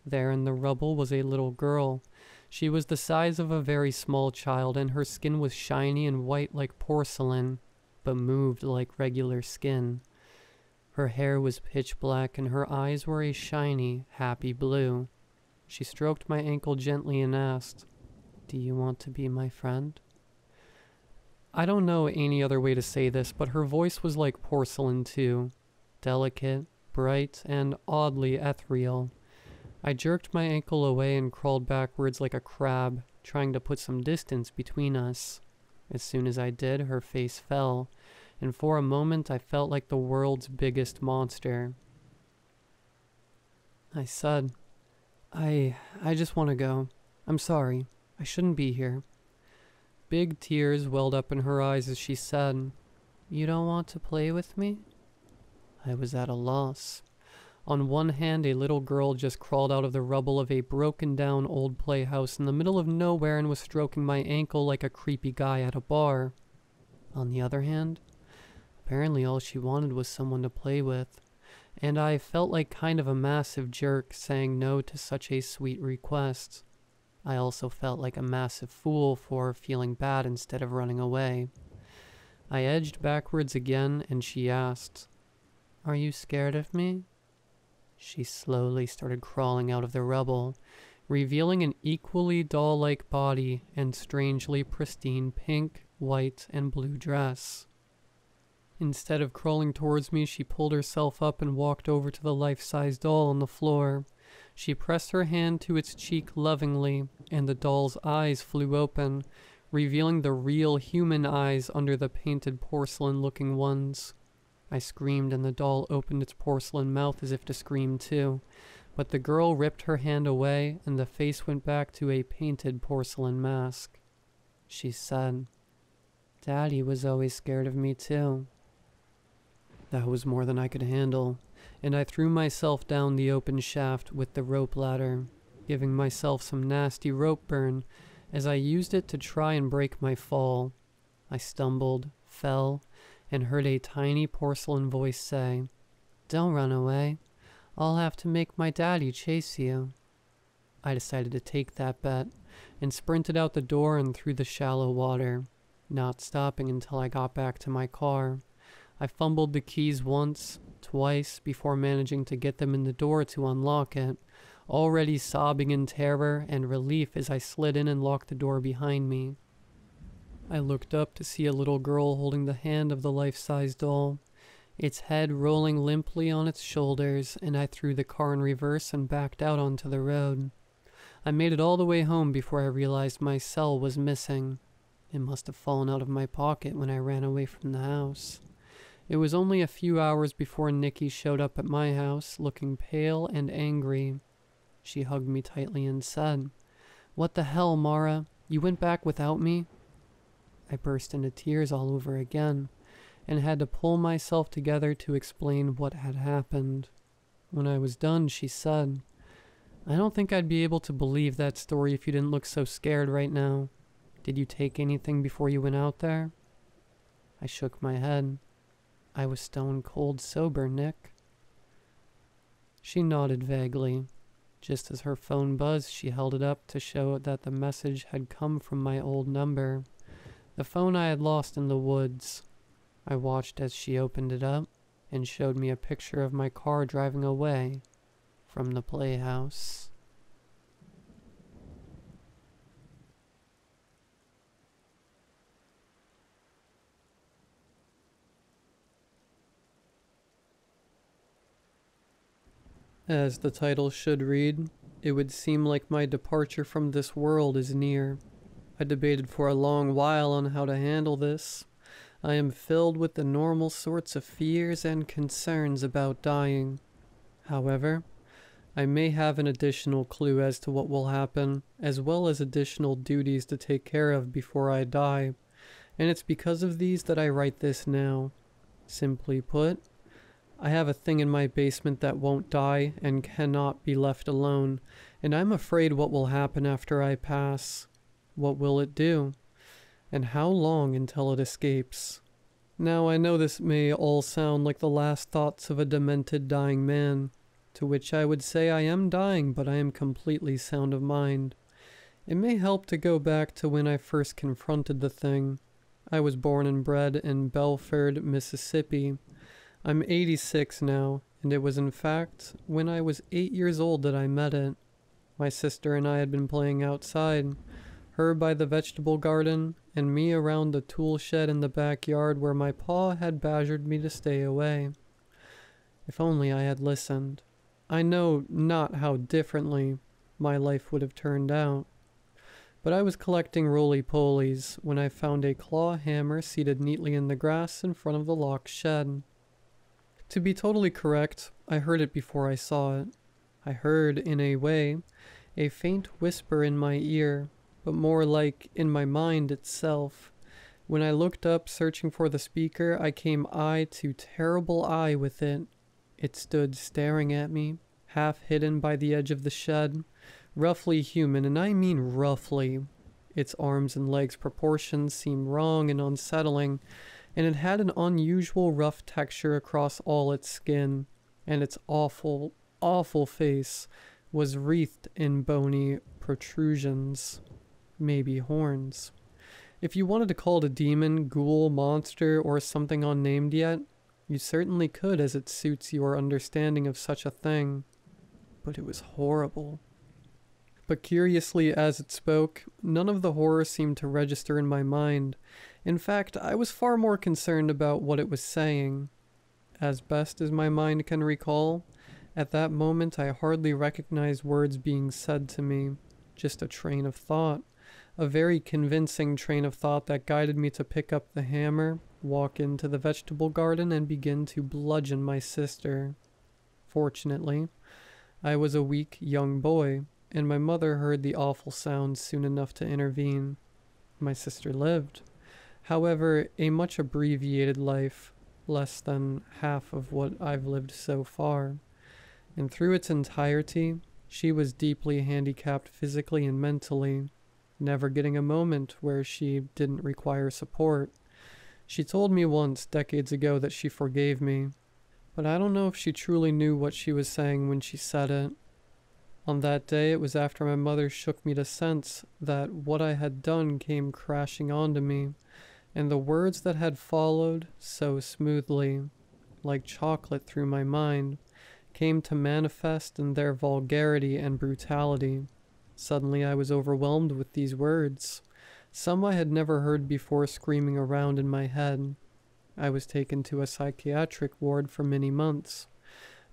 There in the rubble was a little girl. She was the size of a very small child, and her skin was shiny and white like porcelain, but moved like regular skin. Her hair was pitch black, and her eyes were a shiny, happy blue. She stroked my ankle gently and asked, "Do you want to be my friend?" I don't know any other way to say this, but her voice was like porcelain too, delicate, bright, and oddly ethereal. I jerked my ankle away and crawled backwards like a crab, trying to put some distance between us. As soon as I did, her face fell, and for a moment I felt like the world's biggest monster. I said, I just want to go. I'm sorry. I shouldn't be here." Big tears welled up in her eyes as she said, "You don't want to play with me?" I was at a loss. On one hand, a little girl just crawled out of the rubble of a broken-down old playhouse in the middle of nowhere and was stroking my ankle like a creepy guy at a bar. On the other hand, apparently all she wanted was someone to play with, and I felt like kind of a massive jerk saying no to such a sweet request. I also felt like a massive fool for feeling bad instead of running away. I edged backwards again, and she asked, "Are you scared of me?" She slowly started crawling out of the rubble, revealing an equally doll-like body and strangely pristine pink, white, and blue dress. Instead of crawling towards me, she pulled herself up and walked over to the life-size doll on the floor. She pressed her hand to its cheek lovingly, and the doll's eyes flew open, revealing the real human eyes under the painted porcelain-looking ones. I screamed, and the doll opened its porcelain mouth as if to scream too, but the girl ripped her hand away, and the face went back to a painted porcelain mask. She said, "Daddy was always scared of me too." That was more than I could handle, and I threw myself down the open shaft with the rope ladder, giving myself some nasty rope burn as I used it to try and break my fall. I stumbled, fell, and heard a tiny porcelain voice say, "Don't run away. I'll have to make my daddy chase you." I decided to take that bet and sprinted out the door and through the shallow water, not stopping until I got back to my car. I fumbled the keys once, twice, before managing to get them in the door to unlock it, already sobbing in terror and relief as I slid in and locked the door behind me. I looked up to see a little girl holding the hand of the life-size doll, its head rolling limply on its shoulders, and I threw the car in reverse and backed out onto the road. I made it all the way home before I realized my cell was missing. It must have fallen out of my pocket when I ran away from the house. It was only a few hours before Nikki showed up at my house, looking pale and angry. She hugged me tightly and said, "What the hell, Mara? You went back without me?" I burst into tears all over again, and had to pull myself together to explain what had happened. When I was done, she said, "I don't think I'd be able to believe that story if you didn't look so scared right now. Did you take anything before you went out there?" I shook my head. "I was stone cold sober, Nick." She nodded vaguely. Just as her phone buzzed, she held it up to show that the message had come from my old number, the phone I had lost in the woods. I watched as she opened it up and showed me a picture of my car driving away from the playhouse. As the title should read, it would seem like my departure from this world is near. I debated for a long while on how to handle this. I am filled with the normal sorts of fears and concerns about dying. However, I may have an additional clue as to what will happen, as well as additional duties to take care of before I die, and it's because of these that I write this now. Simply put, I have a thing in my basement that won't die and cannot be left alone, and I'm afraid what will happen after I pass. What will it do? And how long until it escapes? Now I know this may all sound like the last thoughts of a demented dying man, to which I would say I am dying, but I am completely sound of mind. It may help to go back to when I first confronted the thing. I was born and bred in Belford, Mississippi. I'm 86 now, and it was in fact when I was 8 years old that I met it. My sister and I had been playing outside, her by the vegetable garden, and me around the tool shed in the backyard where my pa had badgered me to stay away. If only I had listened. I know not how differently my life would have turned out. But I was collecting roly-polies when I found a claw hammer seated neatly in the grass in front of the locked shed. To be totally correct, I heard it before I saw it. I heard, in a way, a faint whisper in my ear, but more like in my mind itself. When I looked up searching for the speaker, I came eye to terrible eye with it. It stood staring at me, half hidden by the edge of the shed, roughly human, and I mean roughly. Its arms and legs proportions seemed wrong and unsettling, and it had an unusual rough texture across all its skin, and its awful, awful face was wreathed in bony protrusions, maybe horns. If you wanted to call it a demon, ghoul, monster, or something unnamed yet, you certainly could, as it suits your understanding of such a thing. But it was horrible. But curiously, as it spoke, none of the horror seemed to register in my mind. In fact, I was far more concerned about what it was saying. As best as my mind can recall, At that moment, I hardly recognized words being said to me, just a train of thought, a very convincing train of thought that guided me to pick up the hammer, walk into the vegetable garden, and begin to bludgeon my sister. Fortunately, I was a weak young boy, and my mother heard the awful sounds soon enough to intervene. My sister lived. However, a much abbreviated life, less than half of what I've lived so far. And through its entirety, she was deeply handicapped physically and mentally, never getting a moment where she didn't require support. She told me once, decades ago, that she forgave me, but I don't know if she truly knew what she was saying when she said it. On that day, it was after my mother shook me to sense that what I had done came crashing onto me, and the words that had followed so smoothly, like chocolate through my mind, came to manifest in their vulgarity and brutality. Suddenly I was overwhelmed with these words, some I had never heard before screaming around in my head. I was taken to a psychiatric ward for many months.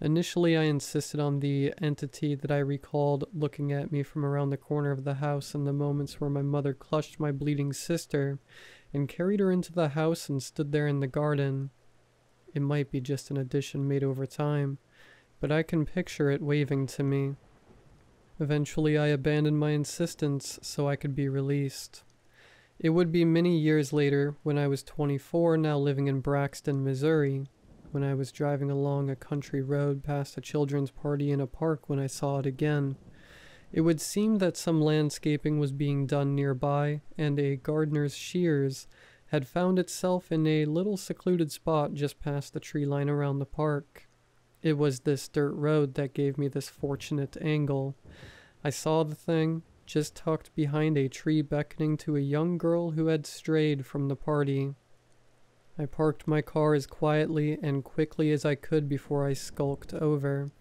Initially, I insisted on the entity that I recalled looking at me from around the corner of the house in the moments where my mother clutched my bleeding sister and carried her into the house and stood there in the garden. It might be just an addition made over time, but I can picture it waving to me. Eventually, I abandoned my insistence so I could be released. It would be many years later, when I was 24, now living in Braxton, Missouri, when I was driving along a country road past a children's party in a park when I saw it again. It would seem that some landscaping was being done nearby, and a gardener's shears had found itself in a little secluded spot just past the tree line around the park. It was this dirt road that gave me this fortunate angle. I saw the thing, just tucked behind a tree, beckoning to a young girl who had strayed from the party. I parked my car as quietly and quickly as I could before I skulked over.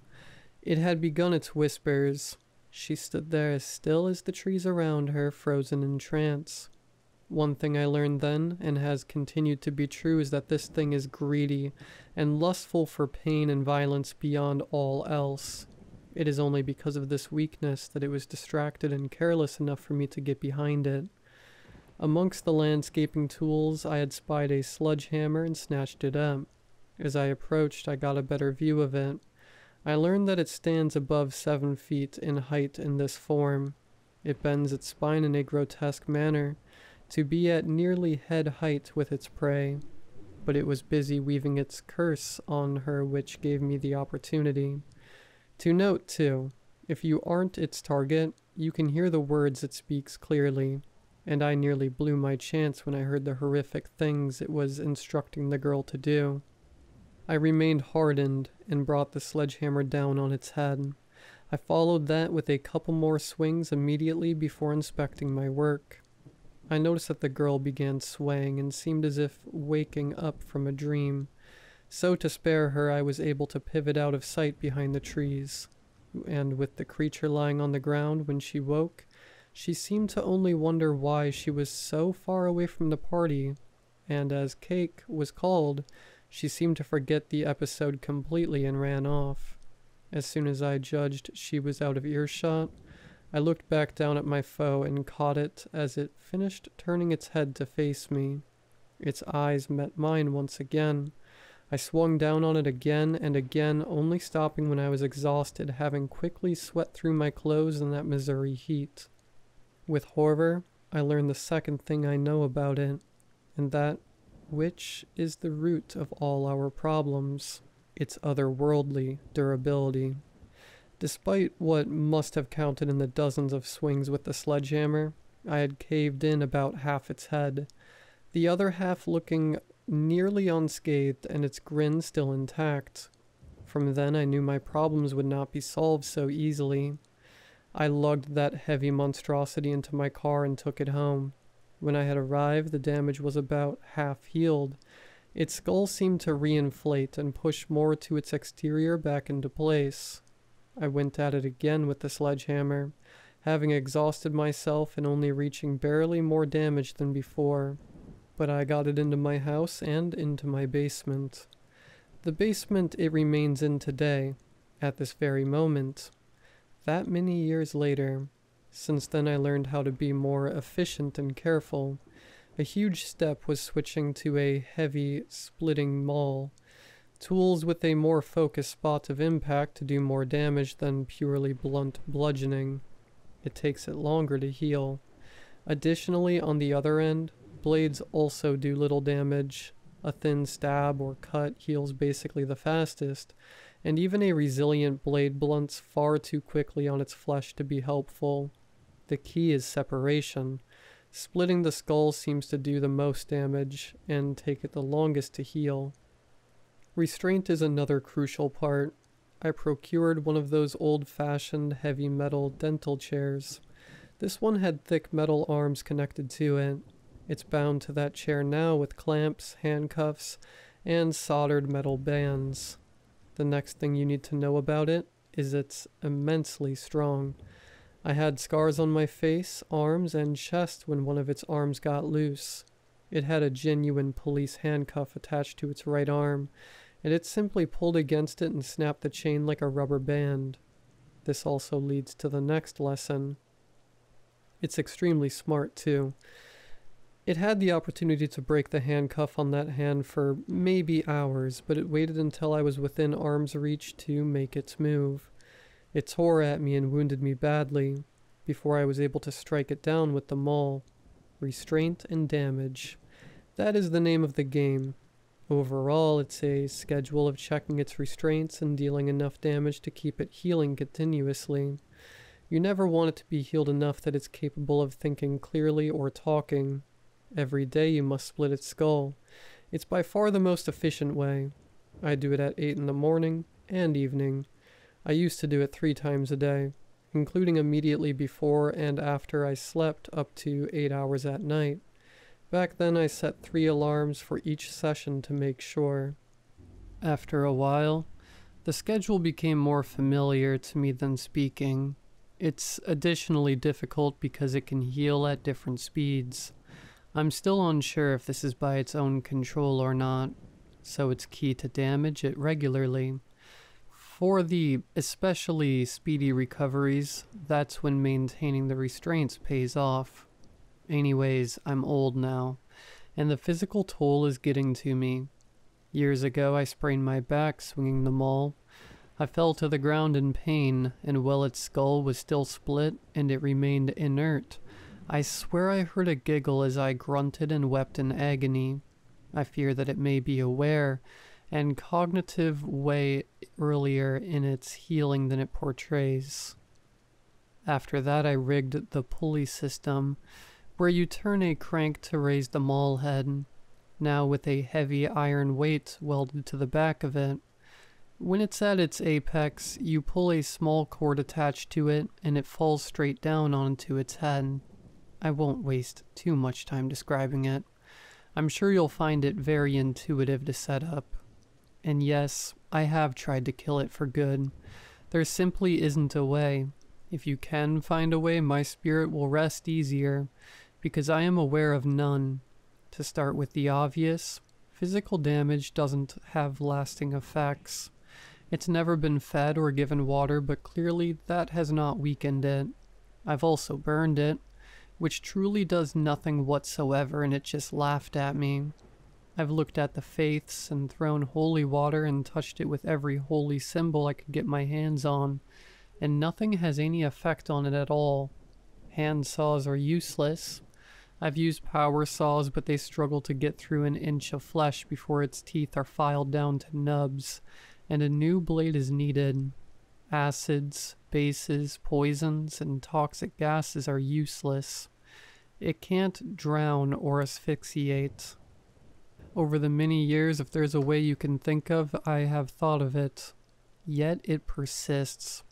It had begun its whispers. She stood there as still as the trees around her, frozen in trance. One thing I learned then, and has continued to be true, is that this thing is greedy and lustful for pain and violence beyond all else. It is only because of this weakness that it was distracted and careless enough for me to get behind it. Amongst the landscaping tools, I had spied a sledgehammer and snatched it up. As I approached, I got a better view of it. I learned that it stands above 7 feet in height in this form. It bends its spine in a grotesque manner, to be at nearly head height with its prey. But it was busy weaving its curse on her, which gave me the opportunity. To note, too, if you aren't its target, you can hear the words it speaks clearly, and I nearly blew my chance when I heard the horrific things it was instructing the girl to do. I remained hardened and brought the sledgehammer down on its head. I followed that with a couple more swings immediately before inspecting my work. I noticed that the girl began swaying and seemed as if waking up from a dream. So to spare her, I was able to pivot out of sight behind the trees, and with the creature lying on the ground when she woke, she seemed to only wonder why she was so far away from the party, and as Cake was called, she seemed to forget the episode completely and ran off. As soon as I judged she was out of earshot, I looked back down at my foe and caught it as it finished turning its head to face me. Its eyes met mine once again. I swung down on it again and again, only stopping when I was exhausted, having quickly sweat through my clothes in that Missouri heat. With horror, I learned the second thing I know about it, and that which is the root of all our problems, its otherworldly durability. Despite what must have counted in the dozens of swings with the sledgehammer, I had caved in about half its head, the other half looking nearly unscathed and its grin still intact. From then I knew my problems would not be solved so easily. I lugged that heavy monstrosity into my car and took it home. When I had arrived, the damage was about half healed. Its skull seemed to reinflate and push more to its exterior back into place. I went at it again with the sledgehammer, having exhausted myself and only reaching barely more damage than before. But I got it into my house and into my basement. The basement it remains in today. at this very moment. That many years later. Since then I learned how to be more efficient and careful. A huge step was switching to a heavy, splitting maul. Tools with a more focused spot of impact to do more damage than purely blunt bludgeoning. It takes it longer to heal. Additionally, on the other end, blades also do little damage. A thin stab or cut heals basically the fastest, and even a resilient blade blunts far too quickly on its flesh to be helpful. The key is separation. Splitting the skull seems to do the most damage, and take it the longest to heal. Restraint is another crucial part. I procured one of those old-fashioned heavy metal dental chairs. This one had thick metal arms connected to it. It's bound to that chair now with clamps, handcuffs, and soldered metal bands. The next thing you need to know about it is it's immensely strong. I had scars on my face, arms, and chest when one of its arms got loose. It had a genuine police handcuff attached to its right arm, and it simply pulled against it and snapped the chain like a rubber band. This also leads to the next lesson. It's extremely smart, too. It had the opportunity to break the handcuff on that hand for maybe hours, but it waited until I was within arm's reach to make its move. It tore at me and wounded me badly, before I was able to strike it down with the maul. Restraint and damage. That is the name of the game. Overall, it's a schedule of checking its restraints and dealing enough damage to keep it healing continuously. You never want it to be healed enough that it's capable of thinking clearly or talking. Every day you must split its skull. It's by far the most efficient way. I do it at 8 in the morning and evening. I used to do it 3 times a day, including immediately before and after I slept up to 8 hours at night. Back then I set 3 alarms for each session to make sure. After a while, the schedule became more familiar to me than speaking. It's additionally difficult because it can heal at different speeds. I'm still unsure if this is by its own control or not, so it's key to damage it regularly. For the especially speedy recoveries, that's when maintaining the restraints pays off. Anyways, I'm old now, and the physical toll is getting to me. Years ago, I sprained my back swinging the maul. I fell to the ground in pain, and while its skull was still split and it remained inert, I swear I heard a giggle as I grunted and wept in agony. I fear that it may be aware and cognitive way earlier in its healing than it portrays. After that, I rigged the pulley system, where you turn a crank to raise the maul head, now with a heavy iron weight welded to the back of it. When it's at its apex, you pull a small cord attached to it, and it falls straight down onto its head. I won't waste too much time describing it. I'm sure you'll find it very intuitive to set up. And yes, I have tried to kill it for good. There simply isn't a way. If you can find a way, my spirit will rest easier, because I am aware of none. To start with the obvious, physical damage doesn't have lasting effects. It's never been fed or given water, but clearly that has not weakened it. I've also burned it, which truly does nothing whatsoever, and it just laughed at me. I've looked at the faiths and thrown holy water and touched it with every holy symbol I could get my hands on, and nothing has any effect on it at all. Hand saws are useless. I've used power saws, but they struggle to get through an inch of flesh before its teeth are filed down to nubs, and a new blade is needed. Acids, bases, poisons, and toxic gases are useless. It can't drown or asphyxiate. Over the many years, if there's a way you can think of, I have thought of it. Yet it persists.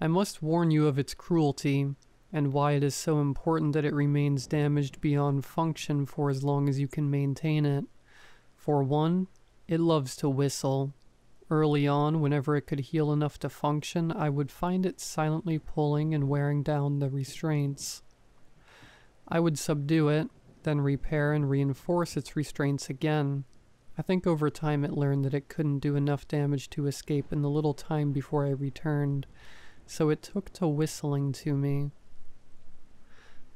I must warn you of its cruelty, and why it is so important that it remains damaged beyond function for as long as you can maintain it. For one, it loves to whistle. Early on, whenever it could heal enough to function, I would find it silently pulling and wearing down the restraints. I would subdue it, then repair and reinforce its restraints again. I think over time it learned that it couldn't do enough damage to escape in the little time before I returned, so it took to whistling to me.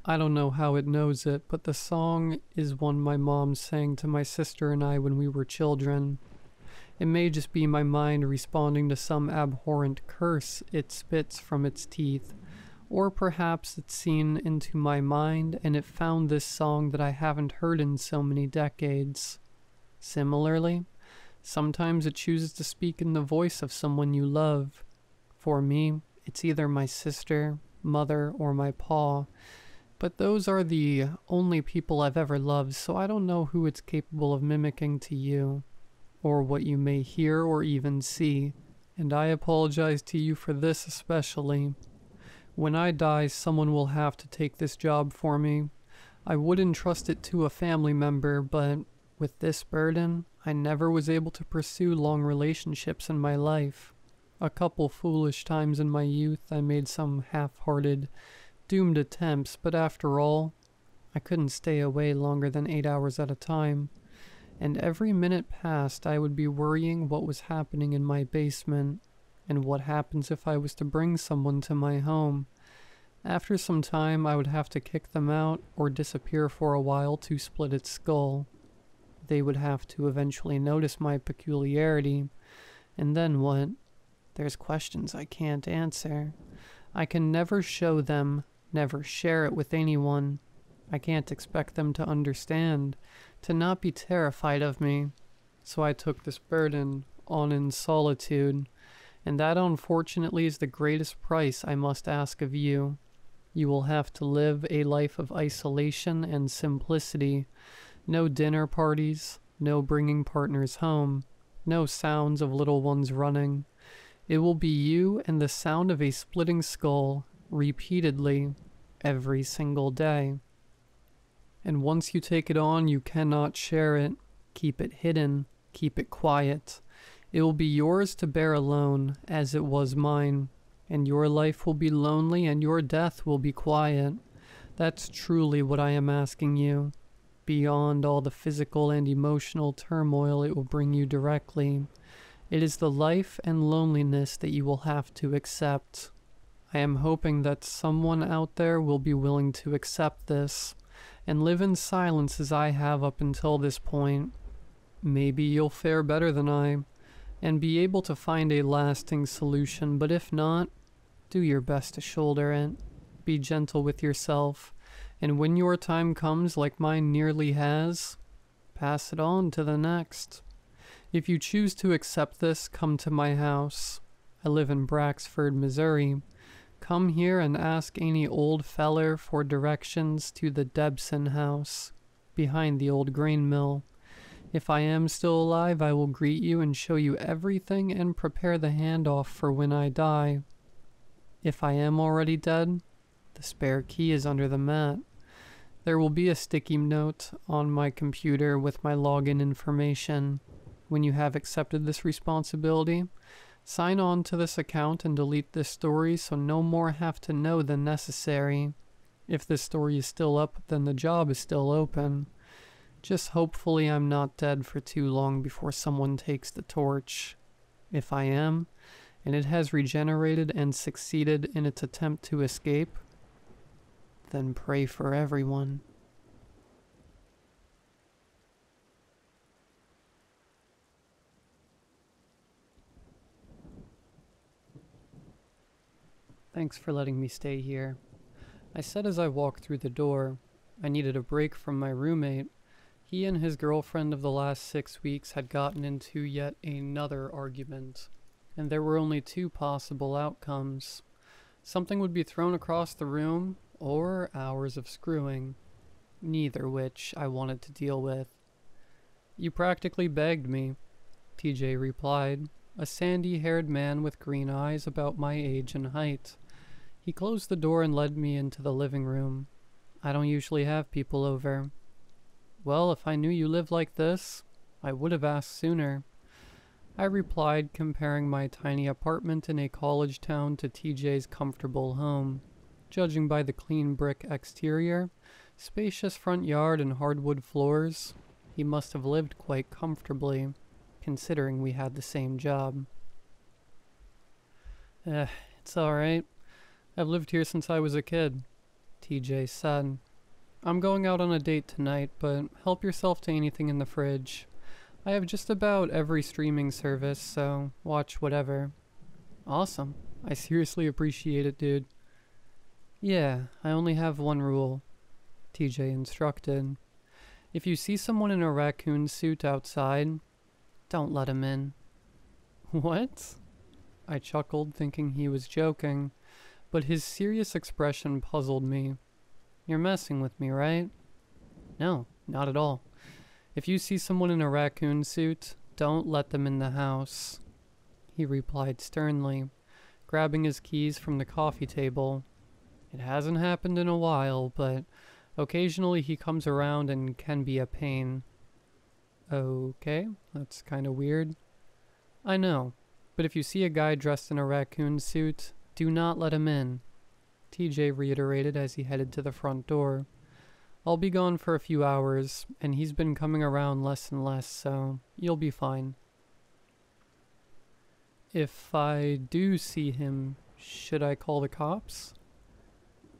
I don't know how it knows it, but the song is one my mom sang to my sister and I when we were children. It may just be my mind responding to some abhorrent curse it spits from its teeth, or perhaps it's seen into my mind and it found this song that I haven't heard in so many decades. Similarly, sometimes it chooses to speak in the voice of someone you love. For me, it's either my sister, mother, or my paw, but those are the only people I've ever loved, so I don't know who it's capable of mimicking to you, or what you may hear or even see, and I apologize to you for this especially. When I die, someone will have to take this job for me. I would entrust it to a family member, but with this burden, I never was able to pursue long relationships in my life. A couple foolish times in my youth, I made some half-hearted, doomed attempts, but after all, I couldn't stay away longer than 8 hours at a time, and every minute passed I would be worrying what was happening in my basement, and what happens if I was to bring someone to my home. After some time, I would have to kick them out or disappear for a while to split its skull. They would have to eventually notice my peculiarity, and then what? There's questions I can't answer. I can never show them, never share it with anyone. I can't expect them to understand, to not be terrified of me. So I took this burden on in solitude, and that unfortunately is the greatest price I must ask of you. You will have to live a life of isolation and simplicity. No dinner parties, no bringing partners home, no sounds of little ones running. It will be you and the sound of a splitting skull, repeatedly, every single day. And once you take it on, you cannot share it. Keep it hidden, keep it quiet. It will be yours to bear alone, as it was mine, and your life will be lonely and your death will be quiet. That's truly what I am asking you. Beyond all the physical and emotional turmoil it will bring you directly, it is the life and loneliness that you will have to accept. I am hoping that someone out there will be willing to accept this, and live in silence as I have up until this point. Maybe you'll fare better than I, and be able to find a lasting solution, but if not, do your best to shoulder it. Be gentle with yourself, and when your time comes, like mine nearly has, pass it on to the next. If you choose to accept this, come to my house. I live in Braxford, Missouri. Come here and ask any old feller for directions to the Debson house, behind the old grain mill. If I am still alive, I will greet you and show you everything and prepare the handoff for when I die. If I am already dead, the spare key is under the mat. There will be a sticky note on my computer with my login information. When you have accepted this responsibility, sign on to this account and delete this story so no more have to know than necessary. If this story is still up, then the job is still open. Just hopefully I'm not dead for too long before someone takes the torch. If I am, and it has regenerated and succeeded in its attempt to escape, then pray for everyone. Thanks for letting me stay here. I said as I walked through the door, I needed a break from my roommate. He and his girlfriend of the last 6 weeks had gotten into yet another argument, and there were only two possible outcomes. Something would be thrown across the room, or hours of screwing, neither which I wanted to deal with. "You practically begged me," TJ replied, a sandy-haired man with green eyes about my age and height. He closed the door and led me into the living room. "I don't usually have people over." "Well, if I knew you lived like this, I would have asked sooner," I replied, comparing my tiny apartment in a college town to TJ's comfortable home. Judging by the clean brick exterior, spacious front yard, and hardwood floors, He must have lived quite comfortably, considering we had the same job. It's alright. I've lived here since I was a kid, TJ said. I'm going out on a date tonight, but help yourself to anything in the fridge. I have just about every streaming service, so watch whatever. Awesome. I seriously appreciate it, dude. Yeah, I only have one rule, TJ instructed. If you see someone in a raccoon suit outside, don't let him in. What? I chuckled, thinking he was joking, but his serious expression puzzled me. You're messing with me, right? No, not at all. If you see someone in a raccoon suit, don't let them in the house, he replied sternly, grabbing his keys from the coffee table. It hasn't happened in a while, but occasionally he comes around and can be a pain. Okay, that's kind of weird. I know, but if you see a guy dressed in a raccoon suit, do not let him in, TJ reiterated as he headed to the front door. I'll be gone for a few hours, and he's been coming around less and less, so you'll be fine. If I do see him, should I call the cops?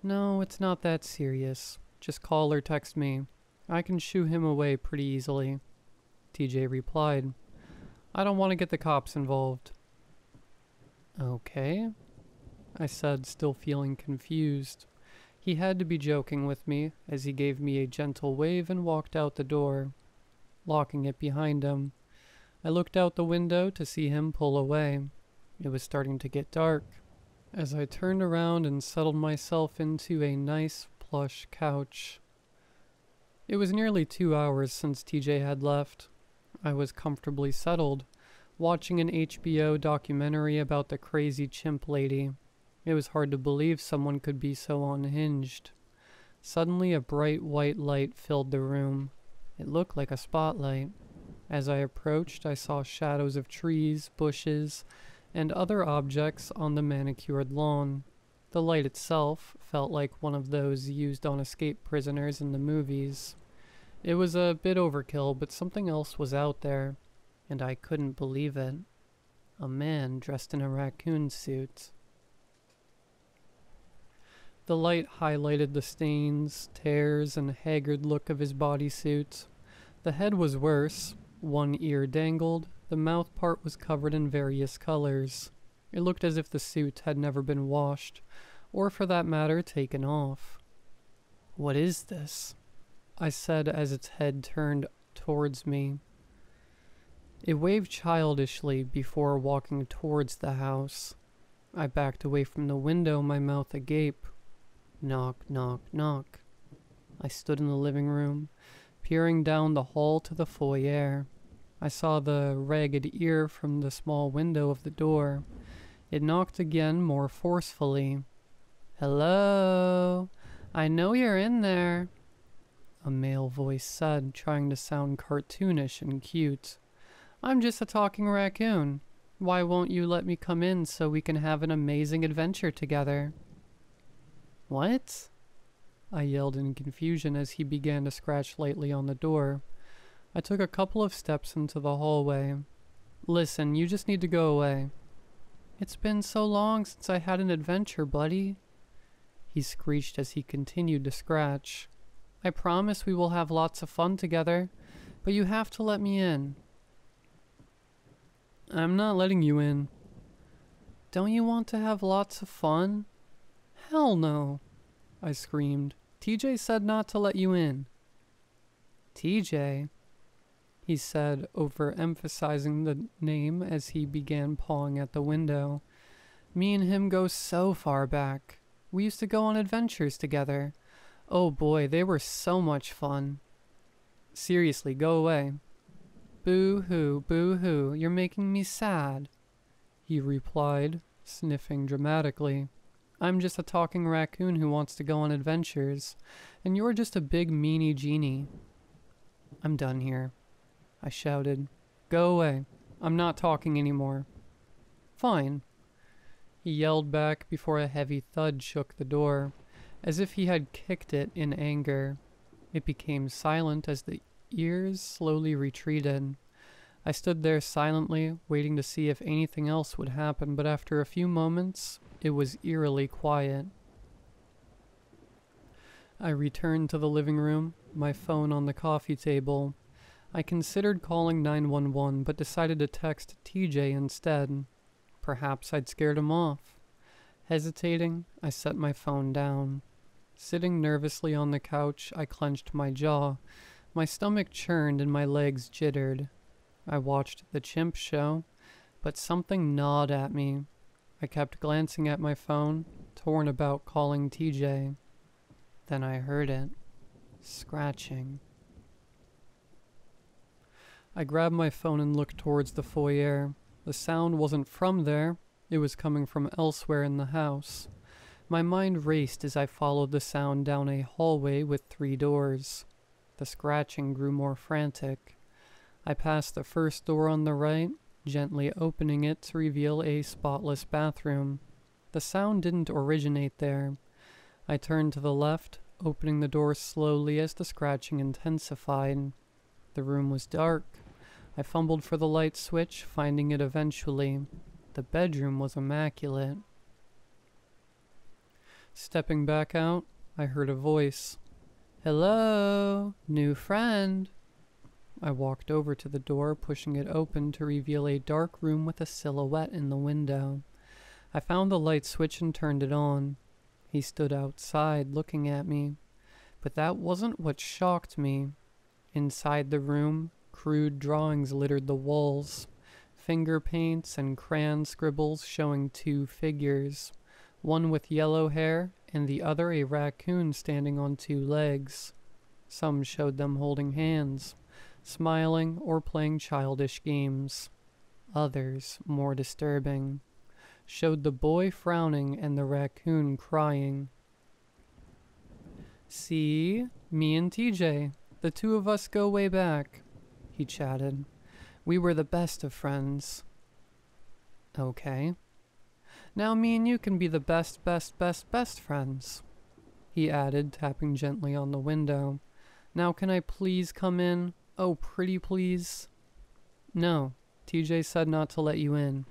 No, it's not that serious. Just call or text me. I can shoo him away pretty easily, TJ replied. I don't want to get the cops involved. Okay, I said, still feeling confused. He had to be joking with me, as he gave me a gentle wave and walked out the door, locking it behind him. I looked out the window to see him pull away. It was starting to get dark, as I turned around and settled myself into a nice, plush couch. It was nearly 2 hours since TJ had left. I was comfortably settled, watching an HBO documentary about the crazy chimp lady. It was hard to believe someone could be so unhinged. Suddenly, a bright white light filled the room. It looked like a spotlight. As I approached, I saw shadows of trees, bushes, and other objects on the manicured lawn. The light itself felt like one of those used on escape prisoners in the movies. It was a bit overkill, but something else was out there, and I couldn't believe it. A man dressed in a raccoon suit. The light highlighted the stains, tears, and haggard look of his bodysuit. The head was worse. One ear dangled. The mouth part was covered in various colors. It looked as if the suit had never been washed, or for that matter, taken off. What is this? I said as its head turned towards me. It waved childishly before walking towards the house. I backed away from the window, my mouth agape. Knock, knock, knock. I stood in the living room, peering down the hall to the foyer. I saw the ragged ear from the small window of the door. It knocked again, more forcefully. Hello? I know you're in there, a male voice said, trying to sound cartoonish and cute. I'm just a talking raccoon. Why won't you let me come in so we can have an amazing adventure together? What? I yelled in confusion as he began to scratch lightly on the door. I took a couple of steps into the hallway. Listen, you just need to go away. It's been so long since I had an adventure, buddy, he screeched as he continued to scratch. I promise we will have lots of fun together, but you have to let me in. I'm not letting you in. Don't you want to have lots of fun? Hell no, I screamed. TJ said not to let you in. TJ, he said, overemphasizing the name as he began pawing at the window. Me and him go so far back. We used to go on adventures together. Oh boy, they were so much fun. Seriously, go away. Boo-hoo, boo-hoo, you're making me sad, he replied, sniffing dramatically. I'm just a talking raccoon who wants to go on adventures, and you're just a big meanie genie. I'm done here, I shouted. Go away. I'm not talking anymore. Fine, he yelled back before a heavy thud shook the door, as if he had kicked it in anger. It became silent as the ears slowly retreated. I stood there silently, waiting to see if anything else would happen, but after a few moments, it was eerily quiet. I returned to the living room, my phone on the coffee table. I considered calling 911, but decided to text TJ instead. Perhaps I'd scared him off. Hesitating, I set my phone down. Sitting nervously on the couch, I clenched my jaw. My stomach churned and my legs jittered. I watched the chimp show, but something gnawed at me. I kept glancing at my phone, torn about calling TJ. Then I heard it. Scratching. I grabbed my phone and looked towards the foyer. The sound wasn't from there. It was coming from elsewhere in the house. My mind raced as I followed the sound down a hallway with 3 doors. The scratching grew more frantic. I passed the first door on the right, gently opening it to reveal a spotless bathroom. The sound didn't originate there. I turned to the left, opening the door slowly as the scratching intensified. The room was dark. I fumbled for the light switch, finding it eventually. The bedroom was immaculate. Stepping back out, I heard a voice. "Hello, new friend." I walked over to the door, pushing it open to reveal a dark room with a silhouette in the window. I found the light switch and turned it on. He stood outside, looking at me. But that wasn't what shocked me. Inside the room, crude drawings littered the walls. Finger paints and crayon scribbles showing 2 figures. One with yellow hair, and the other a raccoon standing on 2 legs. Some showed them holding hands, smiling or playing childish games. Others, more disturbing, showed the boy frowning and the raccoon crying. "See, me and TJ, the 2 of us go way back," he chatted. "We were the best of friends." "Okay. Now me and you can be the best friends," he added, tapping gently on the window. "Now can I please come in? Oh, pretty please." "No, TJ said not to let you in."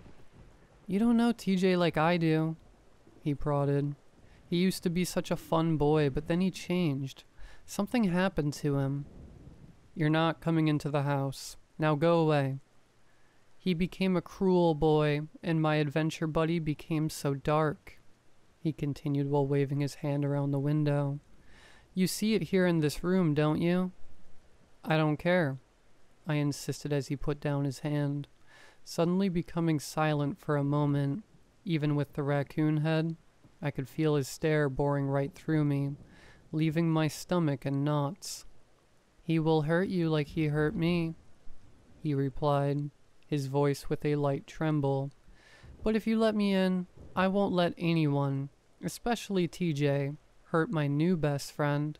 "You don't know TJ like I do," he prodded. "He used to be such a fun boy, but then he changed. Something happened to him." "You're not coming into the house. Now go away." "He became a cruel boy, and my adventure buddy became so dark," he continued while waving his hand around the window. "You see it here in this room, don't you?" "I don't care," I insisted as he put down his hand, suddenly becoming silent for a moment. Even with the raccoon head, I could feel his stare boring right through me, leaving my stomach in knots. "He will hurt you like he hurt me," he replied, his voice with a light tremble. "But if you let me in, I won't let anyone, especially TJ, hurt my new best friend."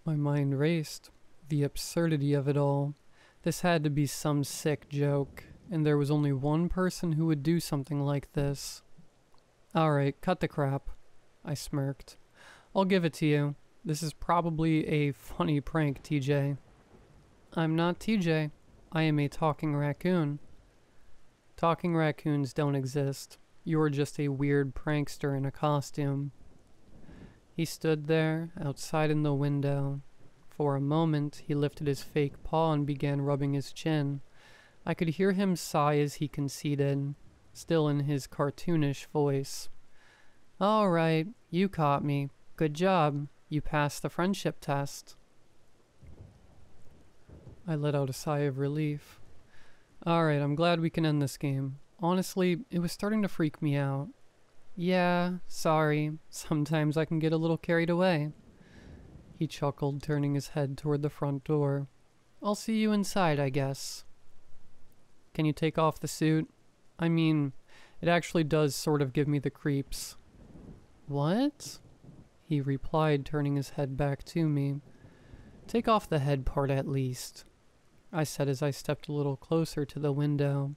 My mind raced. The absurdity of it all. This had to be some sick joke, and there was only one person who would do something like this. "Alright, cut the crap," I smirked. "I'll give it to you. This is probably a funny prank, TJ." "I'm not TJ. I am a talking raccoon." "Talking raccoons don't exist. You're just a weird prankster in a costume." He stood there, outside in the window. For a moment, he lifted his fake paw and began rubbing his chin. I could hear him sigh as he conceded, still in his cartoonish voice. "All right, you caught me. Good job. You passed the friendship test." I let out a sigh of relief. "Alright, I'm glad we can end this game. Honestly, it was starting to freak me out." "Yeah, sorry. Sometimes I can get a little carried away." He chuckled, turning his head toward the front door. "I'll see you inside, I guess." "Can you take off the suit? I mean, it actually does sort of give me the creeps." "What?" he replied, turning his head back to me. "Take off the head part at least," I said as I stepped a little closer to the window.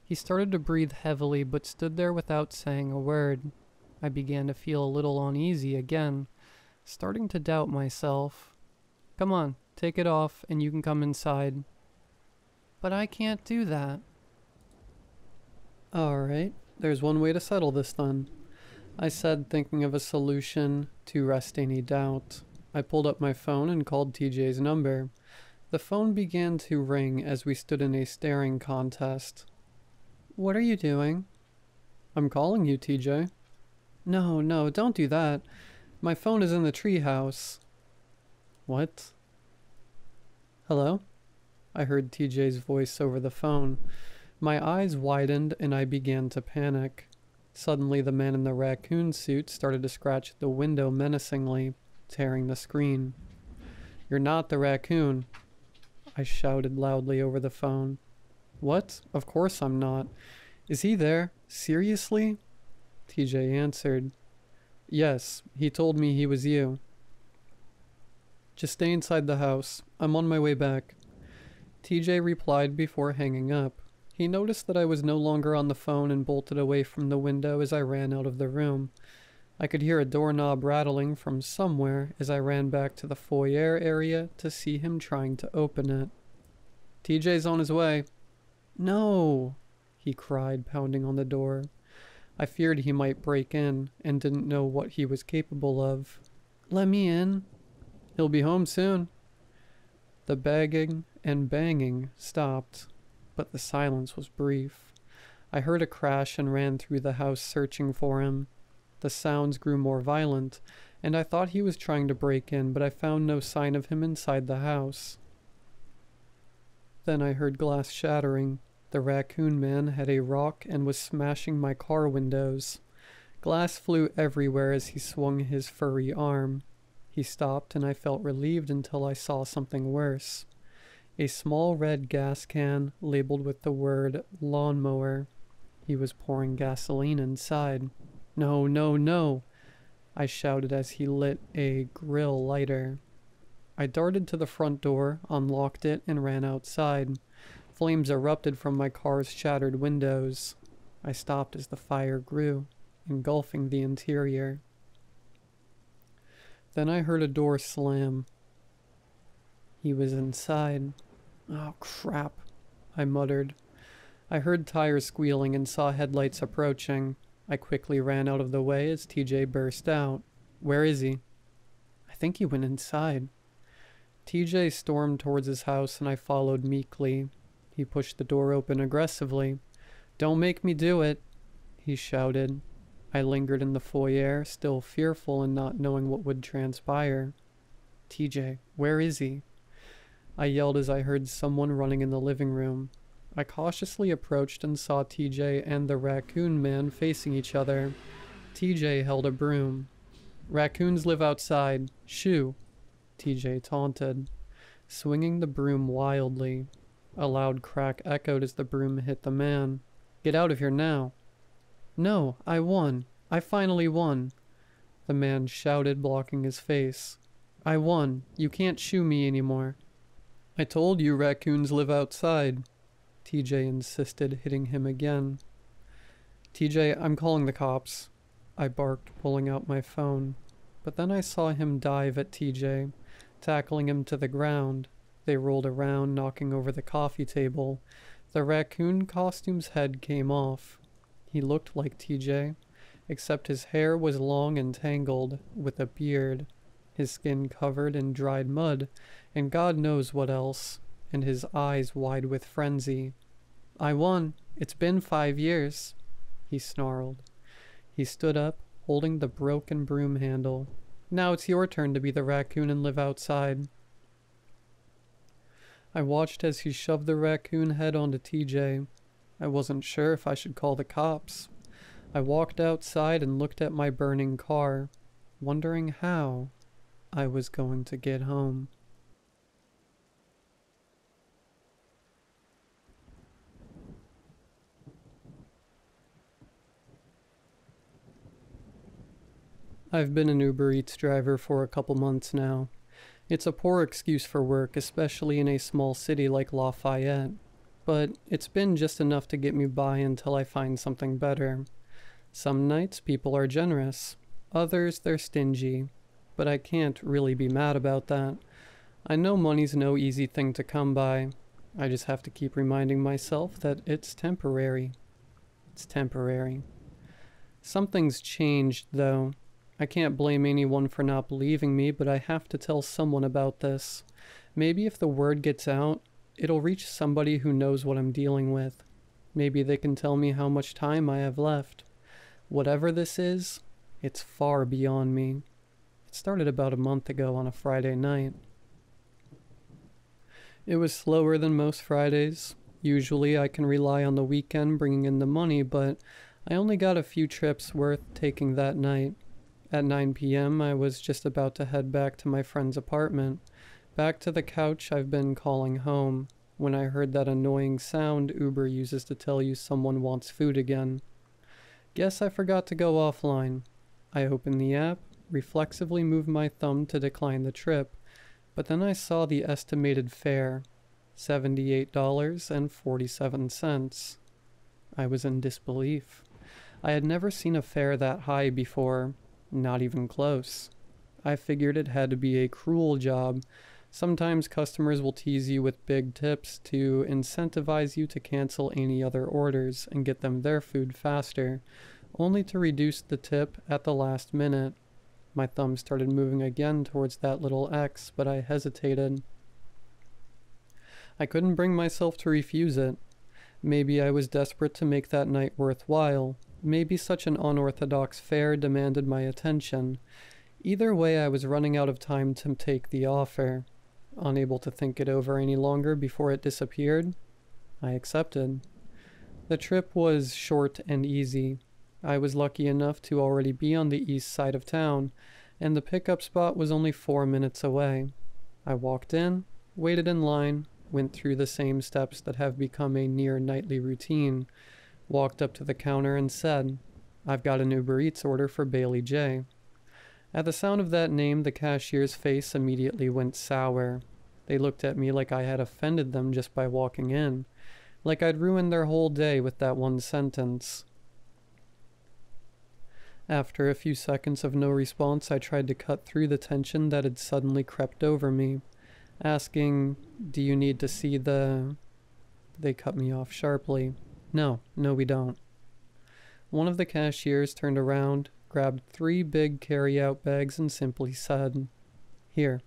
He started to breathe heavily, but stood there without saying a word. I began to feel a little uneasy again, starting to doubt myself. "Come on, Take it off and you can come inside. But I can't do that. Alright, there's one way to settle this then. I said, thinking of a solution to rest any doubt. I pulled up my phone and called TJ's number. The phone began to ring as we stood in a staring contest. What are you doing? I'm calling you, TJ. No, don't do that. My phone is in the treehouse. What? Hello? I heard TJ's voice over the phone. My eyes widened and I began to panic. Suddenly the man in the raccoon suit started to scratch at the window menacingly, tearing the screen. You're not the raccoon, I shouted loudly over the phone. What? Of course I'm not. Is he there? Seriously? TJ answered. Yes, he told me he was you. Just stay inside the house. I'm on my way back. TJ replied before hanging up. He noticed that I was no longer on the phone and bolted away from the window as I ran out of the room. I could hear a doorknob rattling from somewhere as I ran back to the foyer area to see him trying to open it. TJ's on his way. No, he cried, pounding on the door. I feared he might break in and didn't know what he was capable of. Let me in. He'll be home soon. The begging and banging stopped, but the silence was brief. I heard a crash and ran through the house searching for him. The sounds grew more violent, and I thought he was trying to break in, but I found no sign of him inside the house. Then I heard glass shattering. The raccoon man had a rock and was smashing my car windows. Glass flew everywhere as he swung his furry arm. He stopped and I felt relieved until I saw something worse. A small red gas can labeled with the word lawnmower. He was pouring gasoline inside. No, I shouted as he lit a grill lighter. I darted to the front door, unlocked it, and ran outside. Flames erupted from my car's shattered windows. I stopped as the fire grew, engulfing the interior. Then I heard a door slam. He was inside. Oh, crap, I muttered. I heard tires squealing and saw headlights approaching. I quickly ran out of the way as TJ burst out. Where is he? I think he went inside. TJ stormed towards his house and I followed meekly. He pushed the door open aggressively. Don't make me do it, he shouted. I lingered in the foyer, still fearful and not knowing what would transpire. TJ, where is he? I yelled as I heard someone running in the living room. I cautiously approached and saw TJ and the raccoon man facing each other. TJ held a broom. Raccoons live outside. Shoo, TJ taunted, swinging the broom wildly. A loud crack echoed as the broom hit the man. Get out of here now. No, I won. I finally won, the man shouted, blocking his face. I won. You can't shoo me anymore. I told you raccoons live outside, TJ insisted, hitting him again. TJ, I'm calling the cops, I barked, pulling out my phone. But then I saw him dive at TJ, tackling him to the ground. They rolled around, knocking over the coffee table. The raccoon costume's head came off. He looked like TJ, except his hair was long and tangled, with a beard, his skin covered in dried mud, and God knows what else, and his eyes wide with frenzy. I won. It's been 5 years, he snarled. He stood up, holding the broken broom handle. Now it's your turn to be the raccoon and live outside. I watched as he shoved the raccoon head onto TJ. I wasn't sure if I should call the cops. I walked outside and looked at my burning car, wondering how I was going to get home. I've been an Uber Eats driver for a couple months now. It's a poor excuse for work, especially in a small city like Lafayette. But it's been just enough to get me by until I find something better. Some nights people are generous, others they're stingy, but I can't really be mad about that. I know money's no easy thing to come by. I just have to keep reminding myself that it's temporary. It's temporary. Something's changed, though. I can't blame anyone for not believing me, but I have to tell someone about this. Maybe if the word gets out, it'll reach somebody who knows what I'm dealing with. Maybe they can tell me how much time I have left. Whatever this is, it's far beyond me. It started about a month ago on a Friday night. It was slower than most Fridays. Usually I can rely on the weekend bringing in the money, but I only got a few trips worth taking that night. At 9 p.m. I was just about to head back to my friend's apartment, back to the couch I've been calling home, when I heard that annoying sound Uber uses to tell you someone wants food again. Guess I forgot to go offline. I opened the app, reflexively moved my thumb to decline the trip, but then I saw the estimated fare, $78.47. I was in disbelief. I had never seen a fare that high before, not even close. I figured it had to be a cruel job. Sometimes customers will tease you with big tips to incentivize you to cancel any other orders and get them their food faster, only to reduce the tip at the last minute. My thumb started moving again towards that little X, but I hesitated. I couldn't bring myself to refuse it. Maybe I was desperate to make that night worthwhile. Maybe such an unorthodox fare demanded my attention. Either way, I was running out of time to take the offer. Unable to think it over any longer before it disappeared, I accepted. The trip was short and easy. I was lucky enough to already be on the east side of town, and the pickup spot was only 4 minutes away. I walked in, waited in line, went through the same steps that have become a near nightly routine, walked up to the counter and said, "I've got an Uber Eats order for Bailey J." At the sound of that name, the cashier's face immediately went sour. They looked at me like I had offended them just by walking in, like I'd ruined their whole day with that one sentence. After a few seconds of no response, I tried to cut through the tension that had suddenly crept over me, asking, "Do you need to see the—" They cut me off sharply. No, we don't." One of the cashiers turned around, grabbed 3 big carry-out bags and simply said, "Here."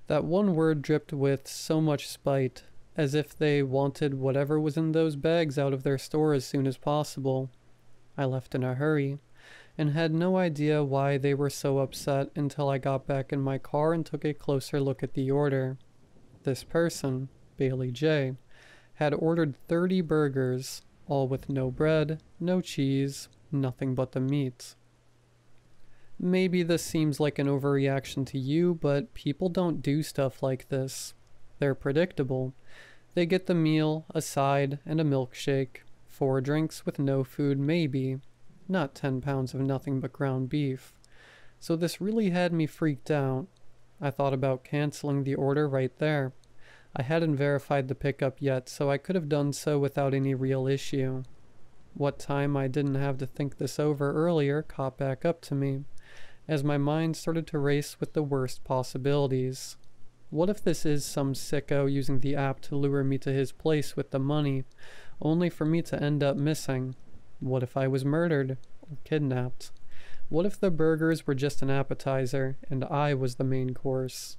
That one word dripped with so much spite, as if they wanted whatever was in those bags out of their store as soon as possible. I left in a hurry, and had no idea why they were so upset until I got back in my car and took a closer look at the order. This person, Bailey J., had ordered 30 burgers, all with no bread, no cheese, nothing but the meat. Maybe this seems like an overreaction to you, but people don't do stuff like this. They're predictable. They get the meal, a side, and a milkshake. 4 drinks with no food maybe. Not 10 pounds of nothing but ground beef. So this really had me freaked out. I thought about canceling the order right there. I hadn't verified the pickup yet, so I could have done so without any real issue. What time I didn't have to think this over earlier caught back up to me, as my mind started to race with the worst possibilities. What if this is some sicko using the app to lure me to his place with the money, only for me to end up missing? What if I was murdered or kidnapped? What if the burgers were just an appetizer and I was the main course?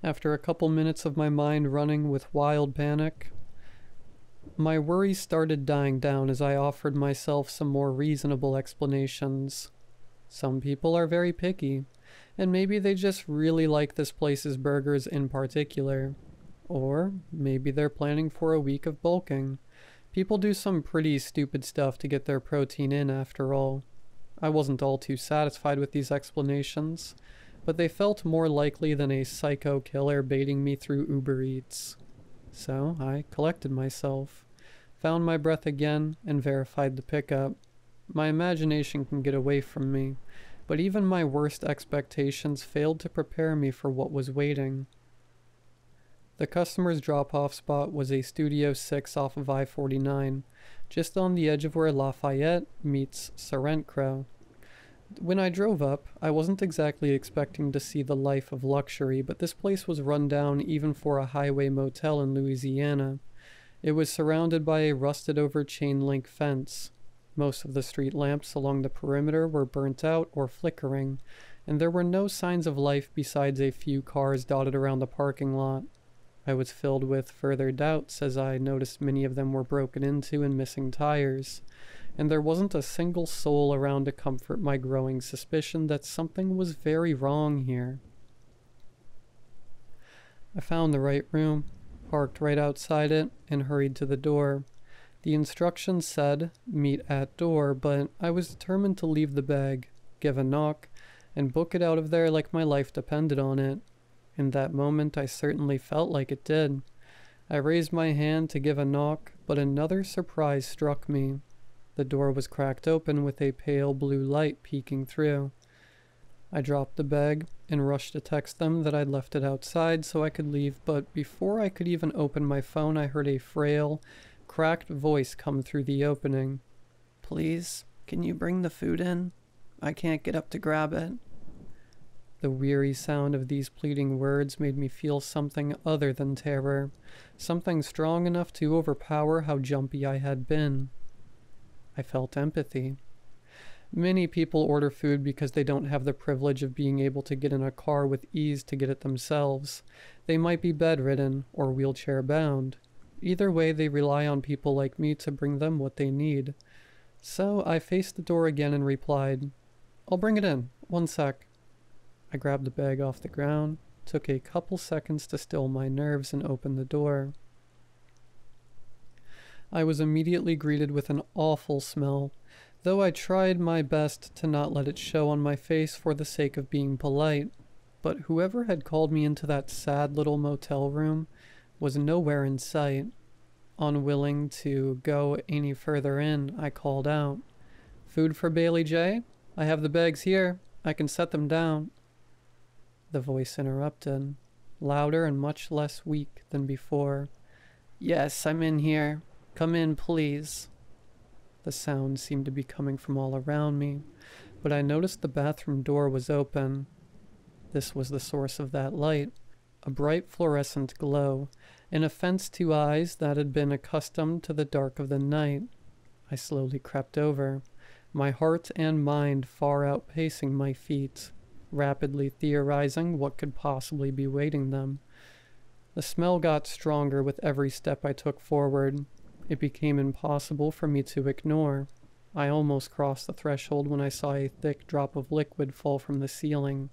After a couple minutes of my mind running with wild panic, my worries started dying down as I offered myself some more reasonable explanations. Some people are very picky, and maybe they just really like this place's burgers in particular. Or maybe they're planning for a week of bulking. People do some pretty stupid stuff to get their protein in after all. I wasn't all too satisfied with these explanations, but they felt more likely than a psycho killer baiting me through Uber Eats. So I collected myself, found my breath again, and verified the pickup. My imagination can get away from me, but even my worst expectations failed to prepare me for what was waiting. The customer's drop-off spot was a Studio 6 off of I-49, just on the edge of where Lafayette meets Sorrento. When I drove up, I wasn't exactly expecting to see the life of luxury, but this place was run down even for a highway motel in Louisiana. It was surrounded by a rusted-over chain-link fence. Most of the street lamps along the perimeter were burnt out or flickering, and there were no signs of life besides a few cars dotted around the parking lot. I was filled with further doubts as I noticed many of them were broken into and missing tires, and there wasn't a single soul around to comfort my growing suspicion that something was very wrong here. I found the right room, parked right outside it, and hurried to the door. The instructions said, "Meet at door," but I was determined to leave the bag, give a knock, and book it out of there like my life depended on it. In that moment, I certainly felt like it did. I raised my hand to give a knock, but another surprise struck me. The door was cracked open with a pale blue light peeking through. I dropped the bag and rushed to text them that I'd left it outside so I could leave, but before I could even open my phone, I heard a frail, cracked voice come through the opening. "Please, can you bring the food in? I can't get up to grab it." The weary sound of these pleading words made me feel something other than terror, something strong enough to overpower how jumpy I had been. I felt empathy. Many people order food because they don't have the privilege of being able to get in a car with ease to get it themselves. They might be bedridden or wheelchair-bound. Either way, they rely on people like me to bring them what they need. So I faced the door again and replied, "I'll bring it in. 1 sec." I grabbed the bag off the ground, took a couple seconds to still my nerves, and opened the door. I was immediately greeted with an awful smell, though I tried my best to not let it show on my face for the sake of being polite. But whoever had called me into that sad little motel room was nowhere in sight. Unwilling to go any further in, I called out, "Food for Bailey J? I have the bags here. I can set them down." The voice interrupted, louder and much less weak than before. "Yes, I'm in here. Come in, please." The sound seemed to be coming from all around me, but I noticed the bathroom door was open. This was the source of that light, a bright fluorescent glow, an offense to eyes that had been accustomed to the dark of the night. I slowly crept over, my heart and mind far outpacing my feet, rapidly theorizing what could possibly be waiting them. The smell got stronger with every step I took forward. It became impossible for me to ignore. I almost crossed the threshold when I saw a thick drop of liquid fall from the ceiling.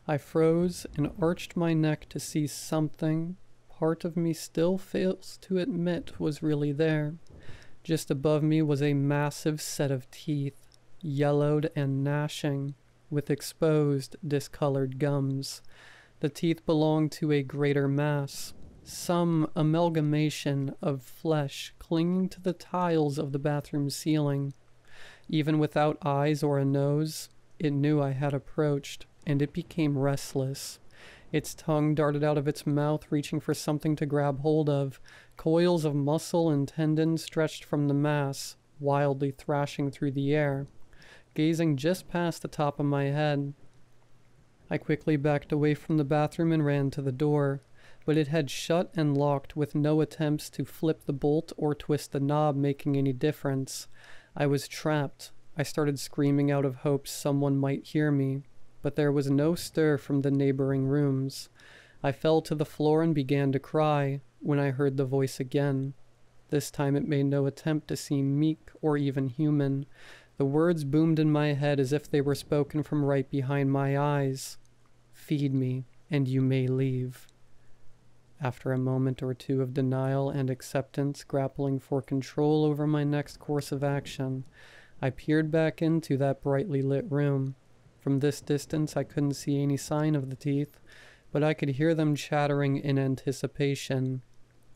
I froze and arched my neck to see something part of me still fails to admit was really there. Just above me was a massive set of teeth, yellowed and gnashing, with exposed, discolored gums. The teeth belonged to a greater mass, some amalgamation of flesh clinging to the tiles of the bathroom ceiling. Even without eyes or a nose, it knew I had approached, and it became restless. Its tongue darted out of its mouth, reaching for something to grab hold of. Coils of muscle and tendon stretched from the mass, wildly thrashing through the air, gazing just past the top of my head. I quickly backed away from the bathroom and ran to the door, but it had shut and locked with no attempts to flip the bolt or twist the knob making any difference. I was trapped. I started screaming out of hopes someone might hear me, but there was no stir from the neighboring rooms. I fell to the floor and began to cry when I heard the voice again. This time it made no attempt to seem meek or even human. The words boomed in my head as if they were spoken from right behind my eyes. "Feed me, and you may leave." After a moment or two of denial and acceptance grappling for control over my next course of action, I peered back into that brightly lit room. From this distance I couldn't see any sign of the teeth, but I could hear them chattering in anticipation.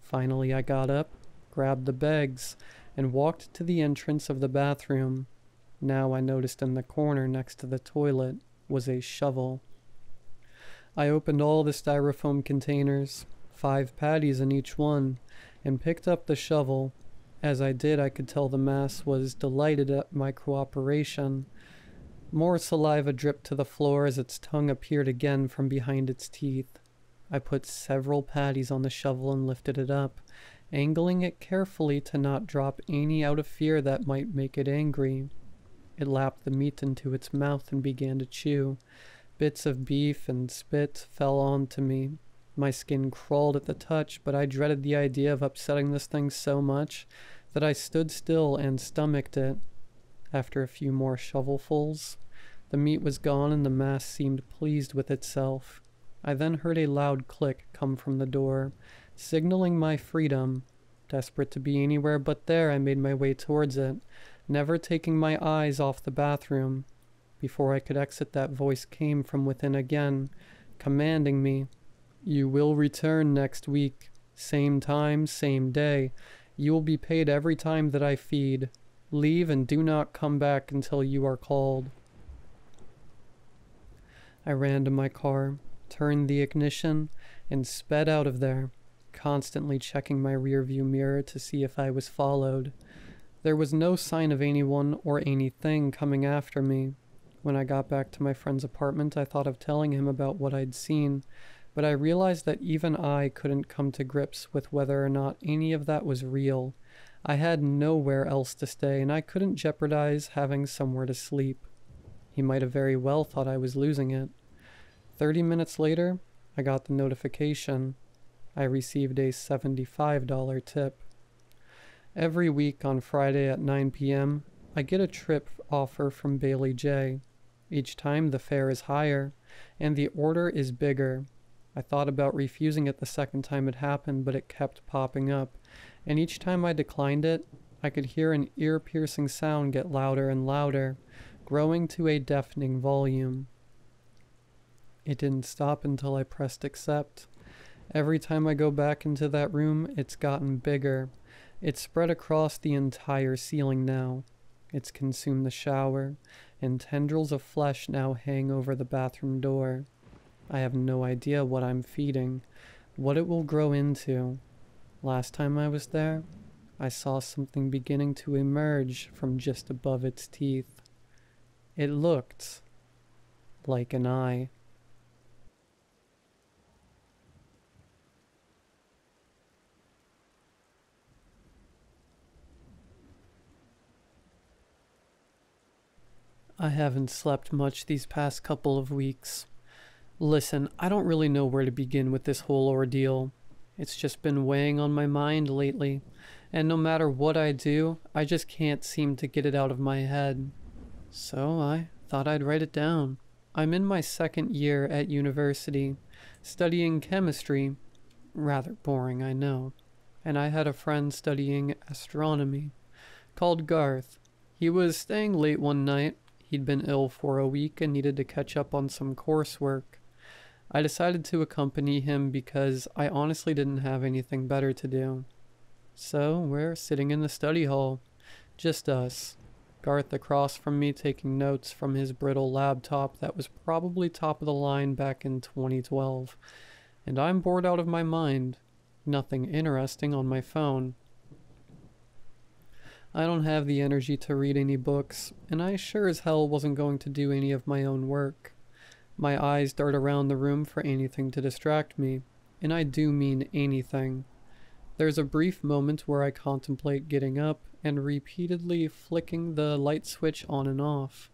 Finally I got up, grabbed the bags, and walked to the entrance of the bathroom. Now I noticed in the corner next to the toilet was a shovel. I opened all the styrofoam containers, 5 patties in each one, and picked up the shovel. As I did, I could tell the mass was delighted at my cooperation. More saliva dripped to the floor as its tongue appeared again from behind its teeth. I put several patties on the shovel and lifted it up, angling it carefully to not drop any out of fear that might make it angry. It lapped the meat into its mouth and began to chew. Bits of beef and spit fell onto me. My skin crawled at the touch, but I dreaded the idea of upsetting this thing so much that I stood still and stomached it. After a few more shovelfuls, the meat was gone and the mass seemed pleased with itself. I then heard a loud click come from the door, signaling my freedom. Desperate to be anywhere but there, I made my way towards it, never taking my eyes off the bathroom. Before I could exit, that voice came from within again, commanding me. "You will return next week. Same time, same day. You will be paid every time that I feed. Leave and do not come back until you are called." I ran to my car, turned the ignition, and sped out of there, constantly checking my rearview mirror to see if I was followed. There was no sign of anyone or anything coming after me. When I got back to my friend's apartment, I thought of telling him about what I'd seen, but I realized that even I couldn't come to grips with whether or not any of that was real. I had nowhere else to stay, and I couldn't jeopardize having somewhere to sleep. He might have very well thought I was losing it. 30 minutes later, I got the notification. I received a $75 tip. Every week on Friday at 9 p.m., I get a trip offer from Bailey J. Each time the fare is higher, and the order is bigger. I thought about refusing it the second time it happened, but it kept popping up, and each time I declined it, I could hear an ear-piercing sound get louder and louder, growing to a deafening volume. It didn't stop until I pressed accept. Every time I go back into that room, it's gotten bigger. It's spread across the entire ceiling now. It's consumed the shower, and tendrils of flesh now hang over the bathroom door. I have no idea what I'm feeding, what it will grow into. Last time I was there, I saw something beginning to emerge from just above its teeth. It looked like an eye. I haven't slept much these past couple of weeks. Listen, I don't really know where to begin with this whole ordeal. It's just been weighing on my mind lately, and no matter what I do, I just can't seem to get it out of my head. So I thought I'd write it down. I'm in my second year at university, studying chemistry. Rather boring, I know. And I had a friend studying astronomy, called Garth. He was staying late one night. He'd been ill for a week and needed to catch up on some coursework. I decided to accompany him because I honestly didn't have anything better to do. So we're sitting in the study hall, just us. Garth across from me taking notes from his brittle laptop that was probably top of the line back in 2012. And I'm bored out of my mind. Nothing interesting on my phone. I don't have the energy to read any books, and I sure as hell wasn't going to do any of my own work. My eyes dart around the room for anything to distract me, and I do mean anything. There's a brief moment where I contemplate getting up and repeatedly flicking the light switch on and off.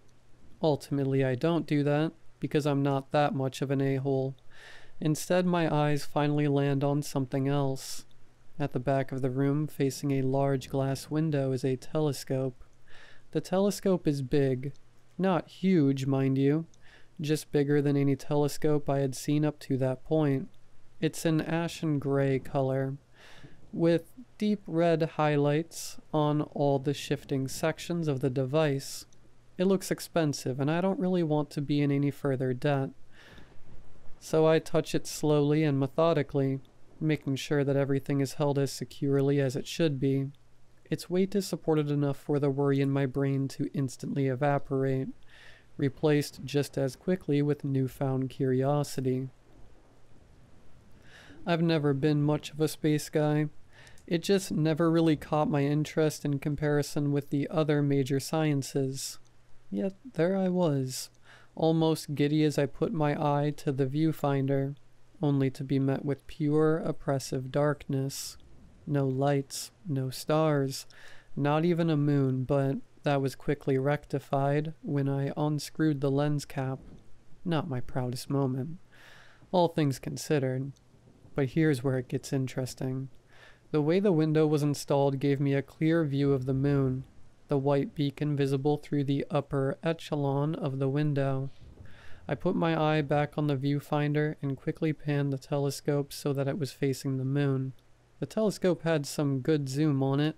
Ultimately, I don't do that, because I'm not that much of an a-hole. Instead, my eyes finally land on something else. At the back of the room, facing a large glass window, is a telescope. The telescope is big. Not huge, mind you. Just bigger than any telescope I had seen up to that point. It's an ashen gray color, with deep red highlights on all the shifting sections of the device. It looks expensive, and I don't really want to be in any further debt. So I touch it slowly and methodically, making sure that everything is held as securely as it should be. Its weight is supported enough for the worry in my brain to instantly evaporate, replaced just as quickly with newfound curiosity. I've never been much of a space guy. It just never really caught my interest in comparison with the other major sciences. Yet there I was, almost giddy as I put my eye to the viewfinder, only to be met with pure, oppressive darkness. No lights, no stars, not even a moon, but that was quickly rectified when I unscrewed the lens cap. Not my proudest moment, all things considered. But here's where it gets interesting. The way the window was installed gave me a clear view of the moon, the white beacon visible through the upper echelon of the window. I put my eye back on the viewfinder and quickly panned the telescope so that it was facing the moon. The telescope had some good zoom on it.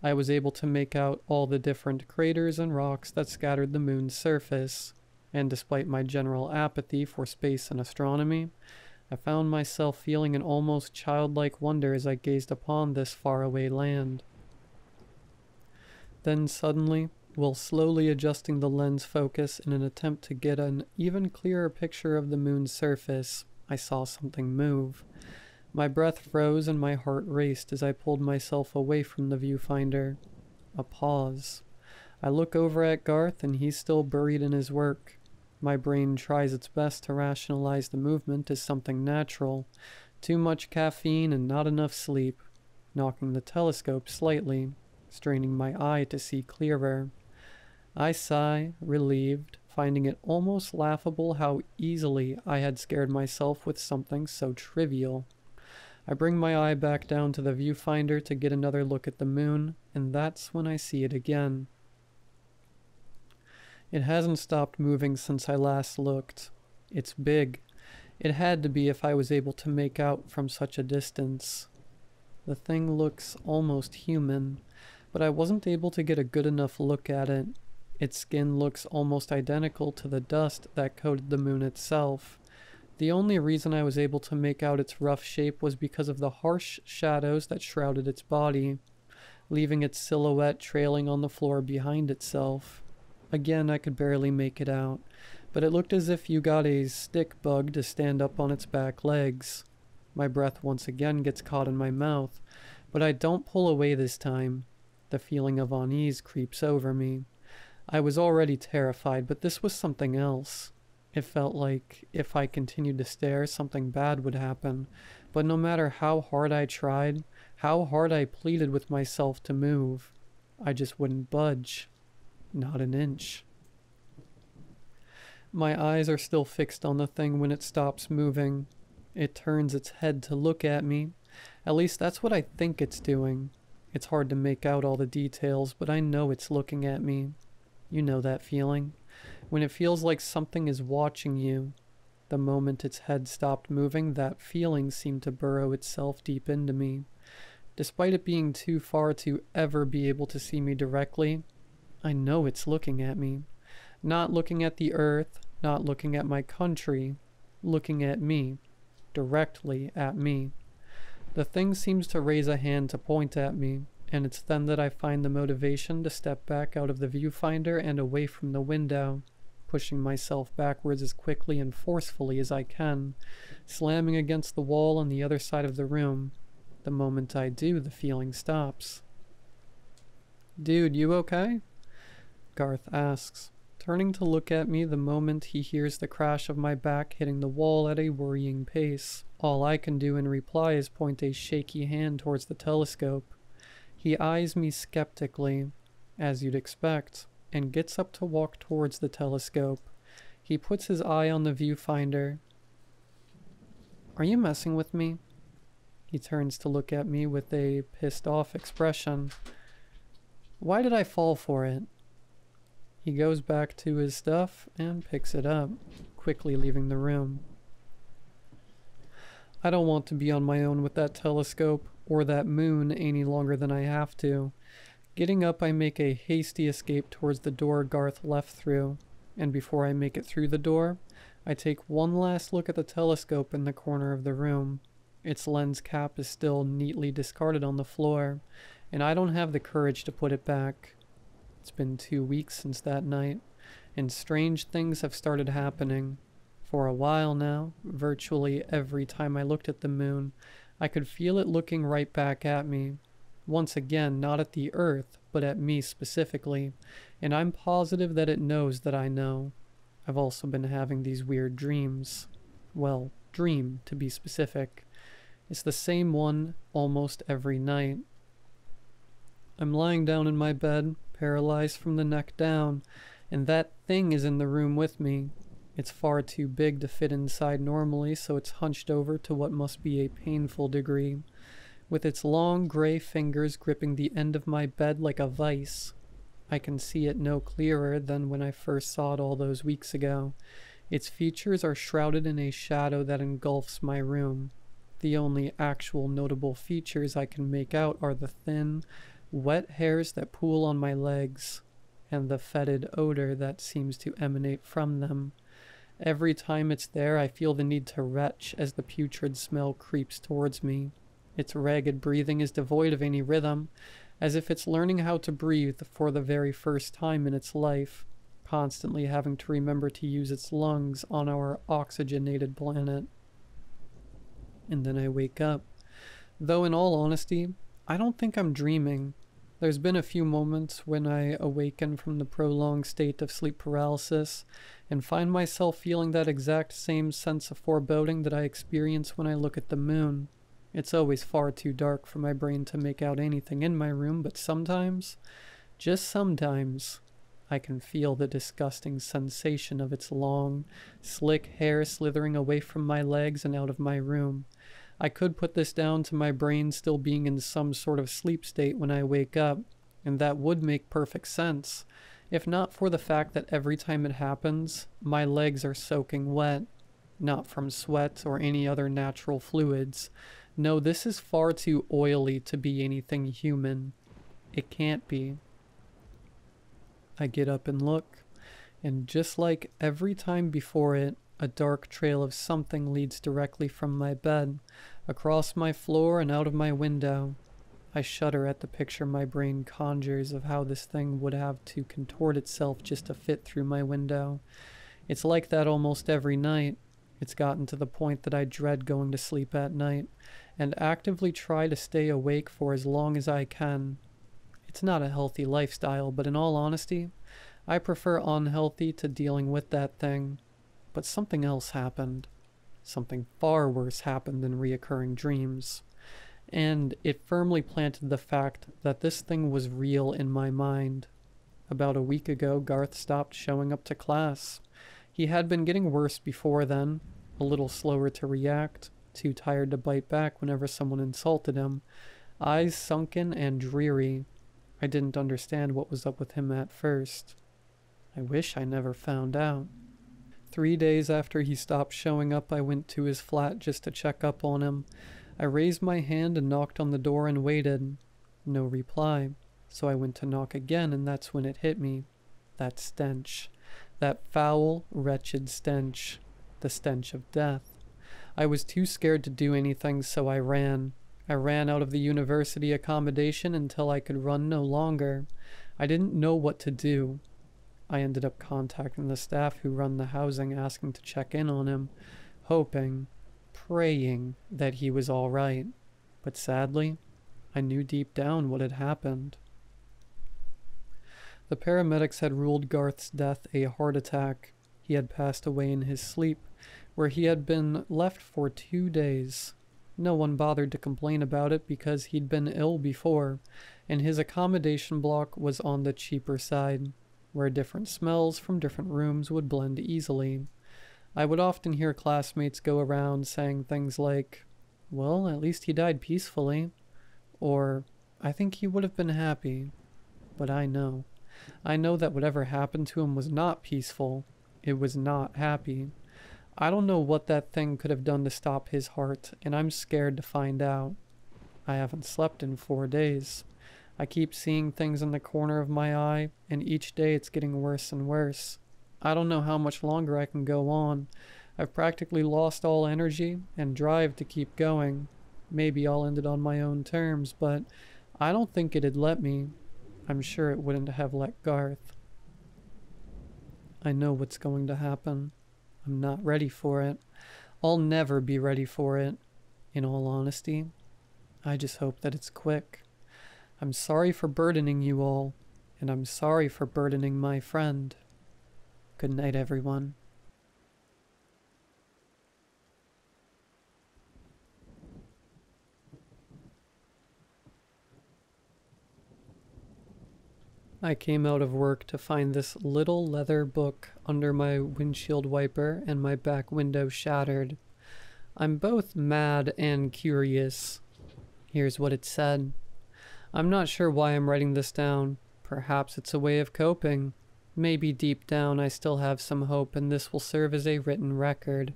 I was able to make out all the different craters and rocks that scattered the moon's surface, and despite my general apathy for space and astronomy, I found myself feeling an almost childlike wonder as I gazed upon this faraway land. Then suddenly, while slowly adjusting the lens focus in an attempt to get an even clearer picture of the moon's surface, I saw something move. My breath froze and my heart raced as I pulled myself away from the viewfinder. A pause. I look over at Garth and he's still buried in his work. My brain tries its best to rationalize the movement as something natural. Too much caffeine and not enough sleep. Knocking the telescope slightly, straining my eye to see clearer. I sigh, relieved, finding it almost laughable how easily I had scared myself with something so trivial. I bring my eye back down to the viewfinder to get another look at the moon, and that's when I see it again. It hasn't stopped moving since I last looked. It's big. It had to be if I was able to make out from such a distance. The thing looks almost human, but I wasn't able to get a good enough look at it. Its skin looks almost identical to the dust that coated the moon itself. The only reason I was able to make out its rough shape was because of the harsh shadows that shrouded its body, leaving its silhouette trailing on the floor behind itself. Again, I could barely make it out, but it looked as if you got a stick bug to stand up on its back legs. My breath once again gets caught in my mouth, but I don't pull away this time. The feeling of unease creeps over me. I was already terrified, but this was something else. It felt like if I continued to stare, something bad would happen. But no matter how hard I tried, how hard I pleaded with myself to move, I just wouldn't budge. Not an inch. My eyes are still fixed on the thing when it stops moving. It turns its head to look at me. At least that's what I think it's doing. It's hard to make out all the details, but I know it's looking at me. You know that feeling? When it feels like something is watching you. The moment its head stopped moving, that feeling seemed to burrow itself deep into me. Despite it being too far to ever be able to see me directly, I know it's looking at me. Not looking at the earth, not looking at my country, looking at me. Directly at me. The thing seems to raise a hand to point at me, and it's then that I find the motivation to step back out of the viewfinder and away from the window, pushing myself backwards as quickly and forcefully as I can, slamming against the wall on the other side of the room. The moment I do, the feeling stops. "Dude, you okay?" Garth asks, turning to look at me the moment he hears the crash of my back hitting the wall at a worrying pace. All I can do in reply is point a shaky hand towards the telescope. He eyes me skeptically, as you'd expect, and gets up to walk towards the telescope. He puts his eye on the viewfinder. "Are you messing with me?" He turns to look at me with a pissed-off expression. "Why did I fall for it?" He goes back to his stuff and picks it up, quickly leaving the room. I don't want to be on my own with that telescope or that moon any longer than I have to. Getting up, I make a hasty escape towards the door Garth left through, and before I make it through the door, I take one last look at the telescope in the corner of the room. Its lens cap is still neatly discarded on the floor, and I don't have the courage to put it back. It's been 2 weeks since that night, and strange things have started happening. For a while now, virtually every time I looked at the moon, I could feel it looking right back at me. Once again, not at the earth, but at me specifically. and I'm positive that it knows that I know. I've also been having these weird dreams. Well, dream, to be specific. It's the same one almost every night. I'm lying down in my bed, paralyzed from the neck down, and that thing is in the room with me. It's far too big to fit inside normally, so it's hunched over to what must be a painful degree, with its long gray fingers gripping the end of my bed like a vice. I can see it no clearer than when I first saw it all those weeks ago. Its features are shrouded in a shadow that engulfs my room. The only actual notable features I can make out are the thin, wet hairs that pool on my legs, and the fetid odor that seems to emanate from them. Every time it's there, I feel the need to retch as the putrid smell creeps towards me. Its ragged breathing is devoid of any rhythm, as if it's learning how to breathe for the very first time in its life, constantly having to remember to use its lungs on our oxygenated planet. And then I wake up. Though in all honesty, I don't think I'm dreaming. There's been a few moments when I awaken from the prolonged state of sleep paralysis and find myself feeling that exact same sense of foreboding that I experience when I look at the moon. It's always far too dark for my brain to make out anything in my room, but sometimes, just sometimes, I can feel the disgusting sensation of its long, slick hair slithering away from my legs and out of my room. I could put this down to my brain still being in some sort of sleep state when I wake up, and that would make perfect sense, if not for the fact that every time it happens, my legs are soaking wet, not from sweat or any other natural fluids. No, this is far too oily to be anything human. It can't be. I get up and look, and just like every time before it, a dark trail of something leads directly from my bed, across my floor and out of my window. I shudder at the picture my brain conjures of how this thing would have to contort itself just to fit through my window. It's like that almost every night. It's gotten to the point that I dread going to sleep at night, and actively try to stay awake for as long as I can. It's not a healthy lifestyle, but in all honesty, I prefer unhealthy to dealing with that thing. But something else happened. Something far worse happened than reoccurring dreams. And it firmly planted the fact that this thing was real in my mind. About a week ago, Garth stopped showing up to class. He had been getting worse before then, a little slower to react, too tired to bite back whenever someone insulted him, eyes sunken and dreary. I didn't understand what was up with him at first. I wish I never found out. 3 days after he stopped showing up, I went to his flat just to check up on him. I raised my hand and knocked on the door and waited. No reply. So I went to knock again, and that's when it hit me. That stench. That foul, wretched stench. The stench of death. I was too scared to do anything, so I ran. I ran out of the university accommodation until I could run no longer. I didn't know what to do. I ended up contacting the staff who run the housing, asking to check in on him, hoping, praying that he was all right. But sadly, I knew deep down what had happened. The paramedics had ruled Garth's death a heart attack. He had passed away in his sleep, where he had been left for 2 days. No one bothered to complain about it because he'd been ill before, and his accommodation block was on the cheaper side, where different smells from different rooms would blend easily. I would often hear classmates go around saying things like, "Well, at least he died peacefully," or, "I think he would have been happy." But I know that whatever happened to him was not peaceful. It was not happy. I don't know what that thing could have done to stop his heart, and I'm scared to find out. I haven't slept in 4 days. I keep seeing things in the corner of my eye, and each day it's getting worse and worse. I don't know how much longer I can go on. I've practically lost all energy and drive to keep going. Maybe I'll end it on my own terms, but I don't think it'd let me. I'm sure it wouldn't have let Garth. I know what's going to happen. I'm not ready for it. I'll never be ready for it. In all honesty, I just hope that it's quick. I'm sorry for burdening you all. and I'm sorry for burdening my friend. Good night, everyone. I came out of work to find this little leather book under my windshield wiper and my back window shattered. I'm both mad and curious. Here's what it said. I'm not sure why I'm writing this down. Perhaps it's a way of coping. Maybe deep down I still have some hope and this will serve as a written record.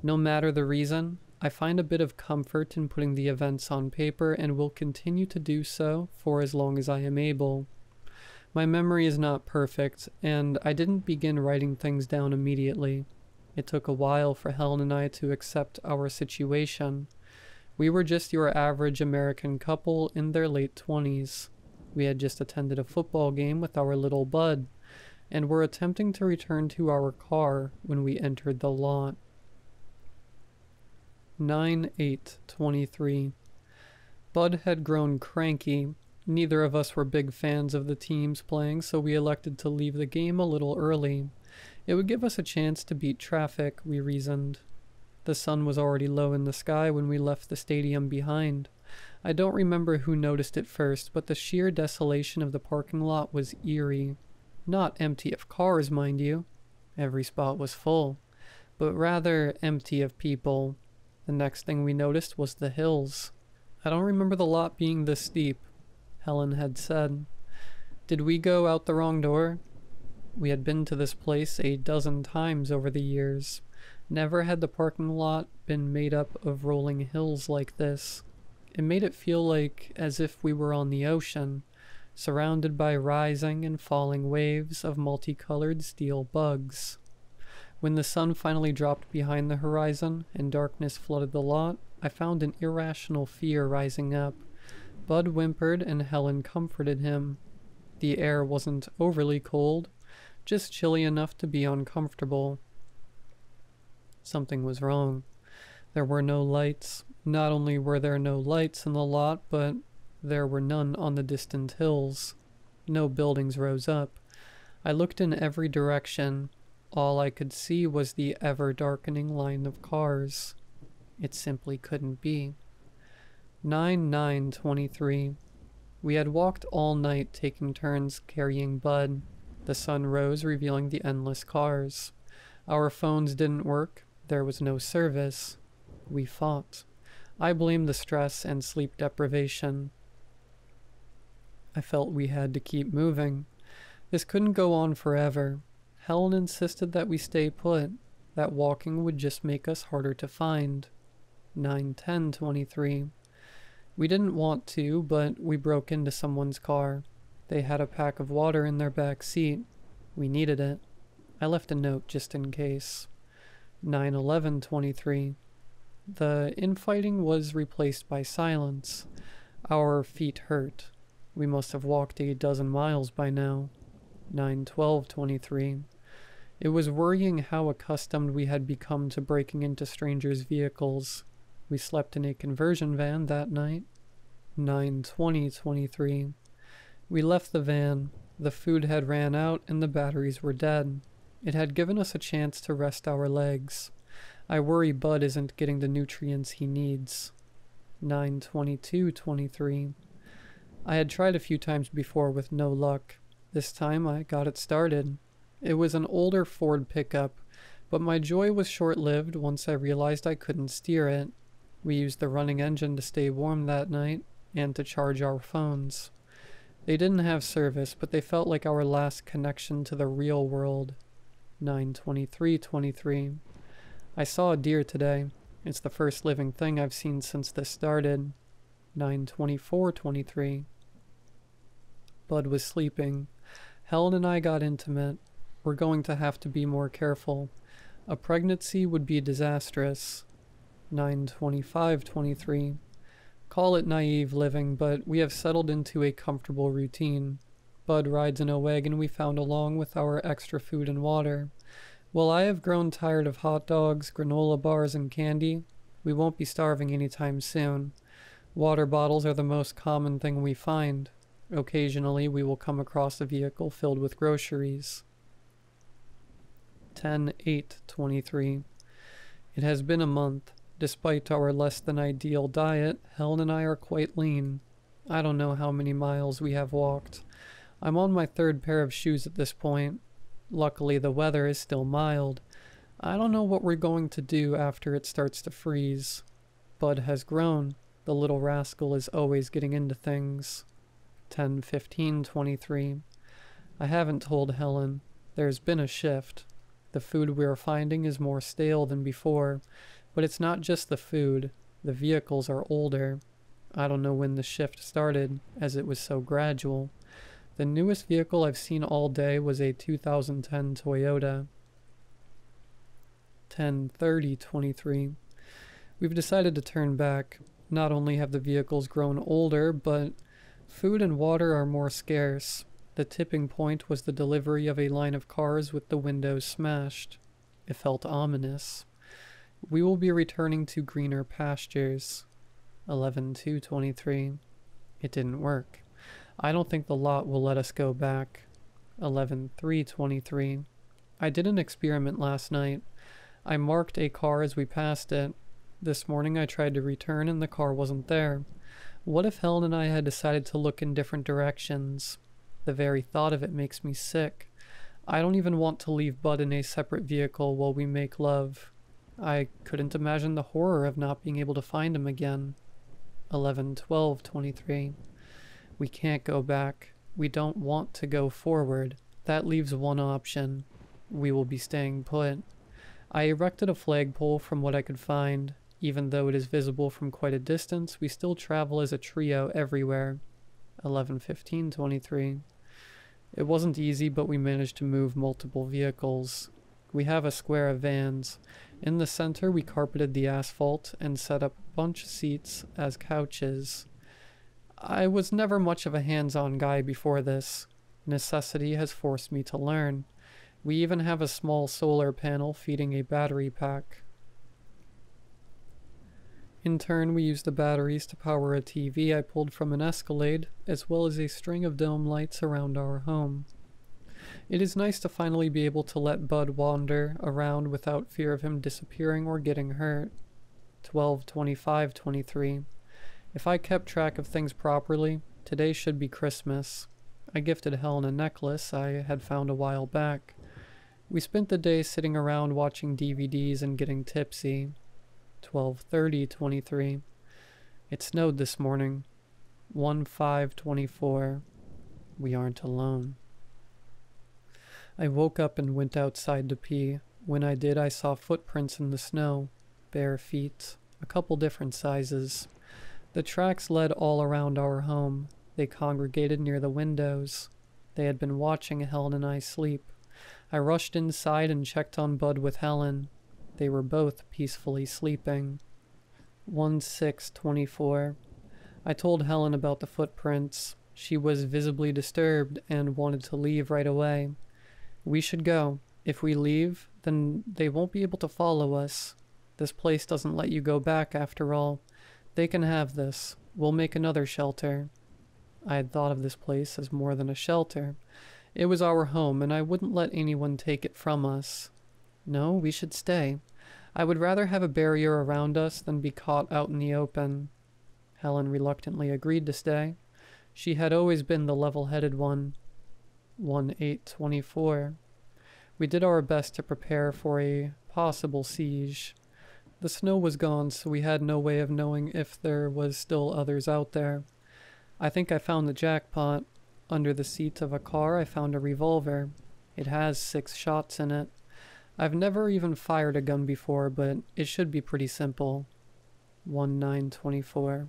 No matter the reason, I find a bit of comfort in putting the events on paper and will continue to do so for as long as I am able. My memory is not perfect, and I didn't begin writing things down immediately. It took a while for Helen and I to accept our situation. We were just your average American couple in their late 20s. We had just attended a football game with our little bud, and were attempting to return to our car when we entered the lot. 9/8/23. Bud had grown cranky. Neither of us were big fans of the teams playing, so we elected to leave the game a little early. It would give us a chance to beat traffic, we reasoned. The sun was already low in the sky when we left the stadium behind. I don't remember who noticed it first, but the sheer desolation of the parking lot was eerie. Not empty of cars, mind you. Every spot was full. But rather empty of people. The next thing we noticed was the hills. I don't remember the lot being this steep, Helen had said. Did we go out the wrong door? We had been to this place a dozen times over the years. Never had the parking lot been made up of rolling hills like this. It made it feel like as if we were on the ocean, surrounded by rising and falling waves of multicolored steel bugs. When the sun finally dropped behind the horizon and darkness flooded the lot, I found an irrational fear rising up. Bud whimpered and Helen comforted him. The air wasn't overly cold, just chilly enough to be uncomfortable. Something was wrong. There were no lights. Not only were there no lights in the lot, but there were none on the distant hills. No buildings rose up. I looked in every direction. All I could see was the ever-darkening line of cars. It simply couldn't be. 9/9/23. We had walked all night, taking turns carrying Bud. The sun rose, revealing the endless cars. Our phones didn't work. There was no service. We fought. I blamed the stress and sleep deprivation. I felt we had to keep moving. This couldn't go on forever. Helen insisted that we stay put, that walking would just make us harder to find. 9/10/23. We didn't want to, but we broke into someone's car. They had a pack of water in their back seat. We needed it. I left a note just in case. 9/11/23. The infighting was replaced by silence. Our feet hurt. We must have walked a dozen miles by now. 9/12/23. It was worrying how accustomed we had become to breaking into strangers' vehicles. We slept in a conversion van that night. 9/20/23. We left the van. The food had ran out and the batteries were dead. It had given us a chance to rest our legs. I worry Bud isn't getting the nutrients he needs. 9/22/23. I had tried a few times before with no luck. This time I got it started. It was an older Ford pickup, but my joy was short-lived once I realized I couldn't steer it. We used the running engine to stay warm that night and to charge our phones. They didn't have service, but they felt like our last connection to the real world. 9/23/23. I saw a deer today. It's the first living thing I've seen since this started. 9/24/23. Bud was sleeping. Helen and I got intimate. We're going to have to be more careful. A pregnancy would be disastrous. 9/25/23. Call it naive living, but we have settled into a comfortable routine. Bud rides in a wagon we found along with our extra food and water. While I have grown tired of hot dogs, granola bars, and candy, we won't be starving anytime soon. Water bottles are the most common thing we find. Occasionally, we will come across a vehicle filled with groceries. 10/8/23. It has been a month. Despite our less than ideal diet, Helen and I are quite lean. I don't know how many miles we have walked. I'm on my third pair of shoes at this point. Luckily, the weather is still mild. I don't know what we're going to do after it starts to freeze. Bud has grown. The little rascal is always getting into things. 10/15/23. I haven't told Helen. There's been a shift. The food we are finding is more stale than before, but it's not just the food. The vehicles are older. I don't know when the shift started, as it was so gradual. The newest vehicle I've seen all day was a 2010 Toyota. 10/30/23. We've decided to turn back. Not only have the vehicles grown older, but food and water are more scarce. The tipping point was the delivery of a line of cars with the windows smashed. It felt ominous. We will be returning to greener pastures. 11/2/23. It didn't work. I don't think the lot will let us go back. 11/3/23. I did an experiment last night. I marked a car as we passed it. This morning I tried to return and the car wasn't there. What if Helen and I had decided to look in different directions? The very thought of it makes me sick. I don't even want to leave Bud in a separate vehicle while we make love. I couldn't imagine the horror of not being able to find him again. 11/12/23. We can't go back. We don't want to go forward. That leaves one option. We will be staying put. I erected a flagpole from what I could find. Even though it is visible from quite a distance, we still travel as a trio everywhere. 11/15/23. It wasn't easy, but we managed to move multiple vehicles. We have a square of vans. In the center, we carpeted the asphalt and set up a bunch of seats as couches. I was never much of a hands-on guy before this. Necessity has forced me to learn. We even have a small solar panel feeding a battery pack. In turn, we used the batteries to power a TV I pulled from an Escalade, as well as a string of dome lights around our home. It is nice to finally be able to let Bud wander around without fear of him disappearing or getting hurt. 12/25/23. If I kept track of things properly, today should be Christmas. I gifted Helen a necklace I had found a while back. We spent the day sitting around watching DVDs and getting tipsy. 12/30/23. It snowed this morning. 1/5/24. We aren't alone. I woke up and went outside to pee. When I did, I saw footprints in the snow. Bare feet. A couple different sizes. The tracks led all around our home. They congregated near the windows. They had been watching Helen and I sleep. I rushed inside and checked on Bud with Helen. They were both peacefully sleeping. 1/6/24. I told Helen about the footprints. She was visibly disturbed and wanted to leave right away. We should go. If we leave, then they won't be able to follow us. This place doesn't let you go back after all. They can have this. We'll make another shelter. I had thought of this place as more than a shelter. It was our home, and I wouldn't let anyone take it from us. No, we should stay. I would rather have a barrier around us than be caught out in the open. Helen reluctantly agreed to stay. She had always been the level-headed one. 1/8/24. We did our best to prepare for a possible siege. The snow was gone, so we had no way of knowing if there was still others out there. I think I found the jackpot. Under the seat of a car, I found a revolver. It has 6 shots in it. I've never even fired a gun before, but it should be pretty simple. 1/9/24.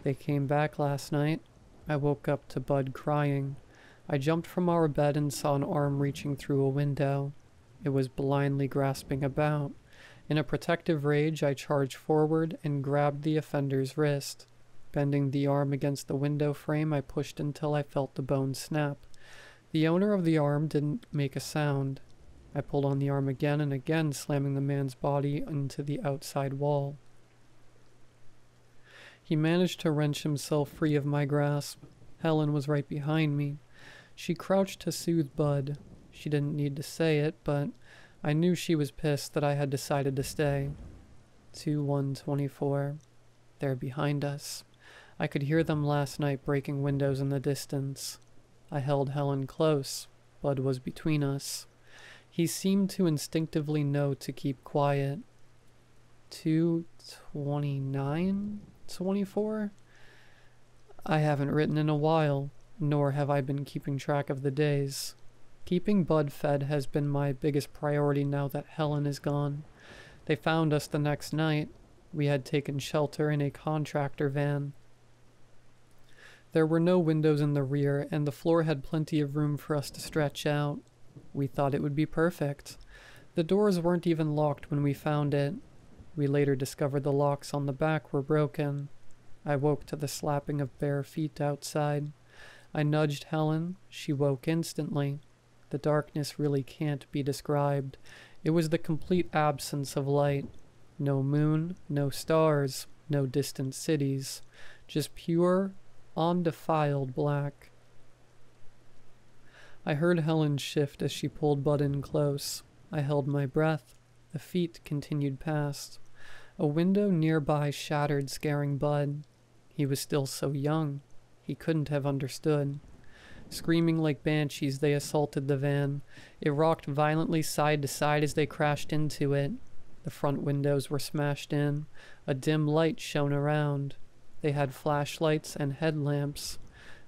They came back last night. I woke up to Bud crying. I jumped from our bed and saw an arm reaching through a window. It was blindly grasping about. In a protective rage, I charged forward and grabbed the offender's wrist. Bending the arm against the window frame, I pushed until I felt the bone snap. The owner of the arm didn't make a sound. I pulled on the arm again and again, slamming the man's body into the outside wall. He managed to wrench himself free of my grasp. Helen was right behind me. She crouched to soothe Bud. She didn't need to say it, but I knew she was pissed that I had decided to stay. 2-1-24. They're behind us. I could hear them last night breaking windows in the distance. I held Helen close. Bud was between us. He seemed to instinctively know to keep quiet. 2-29-24? I haven't written in a while, nor have I been keeping track of the days. Keeping Bud fed has been my biggest priority now that Helen is gone. They found us the next night. We had taken shelter in a contractor van. There were no windows in the rear, and the floor had plenty of room for us to stretch out. We thought it would be perfect. The doors weren't even locked when we found it. We later discovered the locks on the back were broken. I woke to the slapping of bare feet outside. I nudged Helen. She woke instantly. The darkness really can't be described. It was the complete absence of light. No moon, no stars, no distant cities. Just pure, undefiled black. I heard Helen shift as she pulled Bud in close. I held my breath. The feet continued past. A window nearby shattered, scaring Bud. He was still so young. He couldn't have understood. Screaming like banshees, they assaulted the van. It rocked violently side to side as they crashed into it. The front windows were smashed in. A dim light shone around. They had flashlights and headlamps.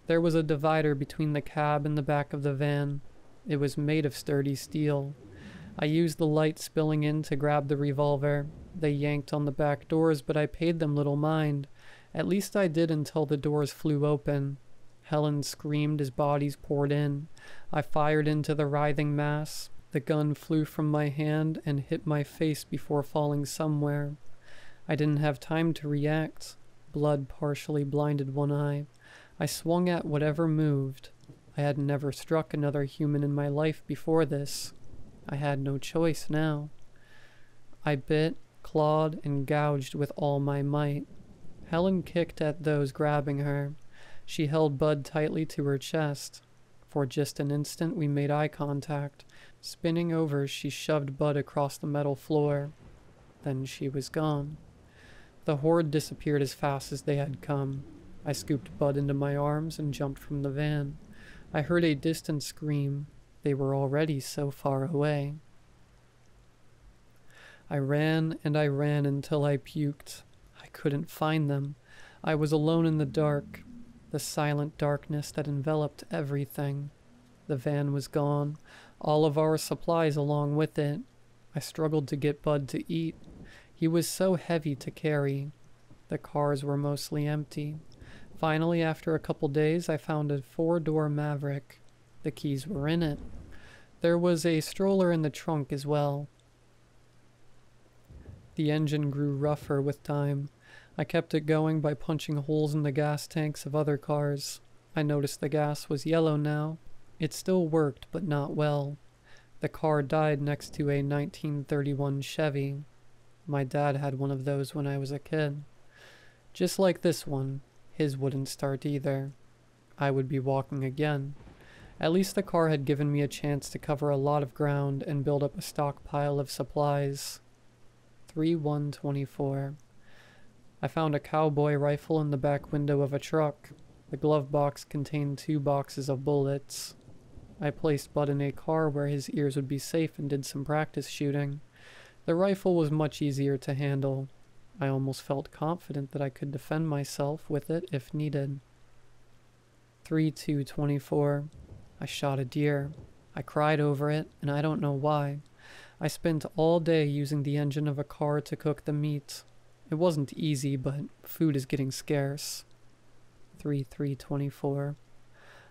There was a divider between the cab and the back of the van. It was made of sturdy steel. I used the light spilling in to grab the revolver. They yanked on the back doors, but I paid them little mind. At least I did until the doors flew open. Helen screamed as bodies poured in. I fired into the writhing mass. The gun flew from my hand and hit my face before falling somewhere. I didn't have time to react. Blood partially blinded one eye. I swung at whatever moved. I had never struck another human in my life before this. I had no choice now. I bit, clawed, and gouged with all my might. Helen kicked at those grabbing her. She held Bud tightly to her chest. For just an instant we made eye contact. Spinning over, she shoved Bud across the metal floor. Then she was gone. The horde disappeared as fast as they had come. I scooped Bud into my arms and jumped from the van. I heard a distant scream. They were already so far away. I ran and I ran until I puked. I couldn't find them. I was alone in the dark, the silent darkness that enveloped everything. The van was gone, all of our supplies along with it. I struggled to get Bud to eat. He was so heavy to carry. The cars were mostly empty. Finally, after a couple days, I found a 4-door Maverick. The keys were in it. There was a stroller in the trunk as well. The engine grew rougher with time. I kept it going by punching holes in the gas tanks of other cars. I noticed the gas was yellow now. It still worked, but not well. The car died next to a 1931 Chevy. My dad had one of those when I was a kid. Just like this one, his wouldn't start either. I would be walking again. At least the car had given me a chance to cover a lot of ground and build up a stockpile of supplies. 3-1-24. I found a cowboy rifle in the back window of a truck. The glove box contained 2 boxes of bullets. I placed Bud in a car where his ears would be safe and did some practice shooting. The rifle was much easier to handle. I almost felt confident that I could defend myself with it if needed. 3-2-24. I shot a deer. I cried over it, and I don't know why. I spent all day using the engine of a car to cook the meat. It wasn't easy, but food is getting scarce. 3-3-24.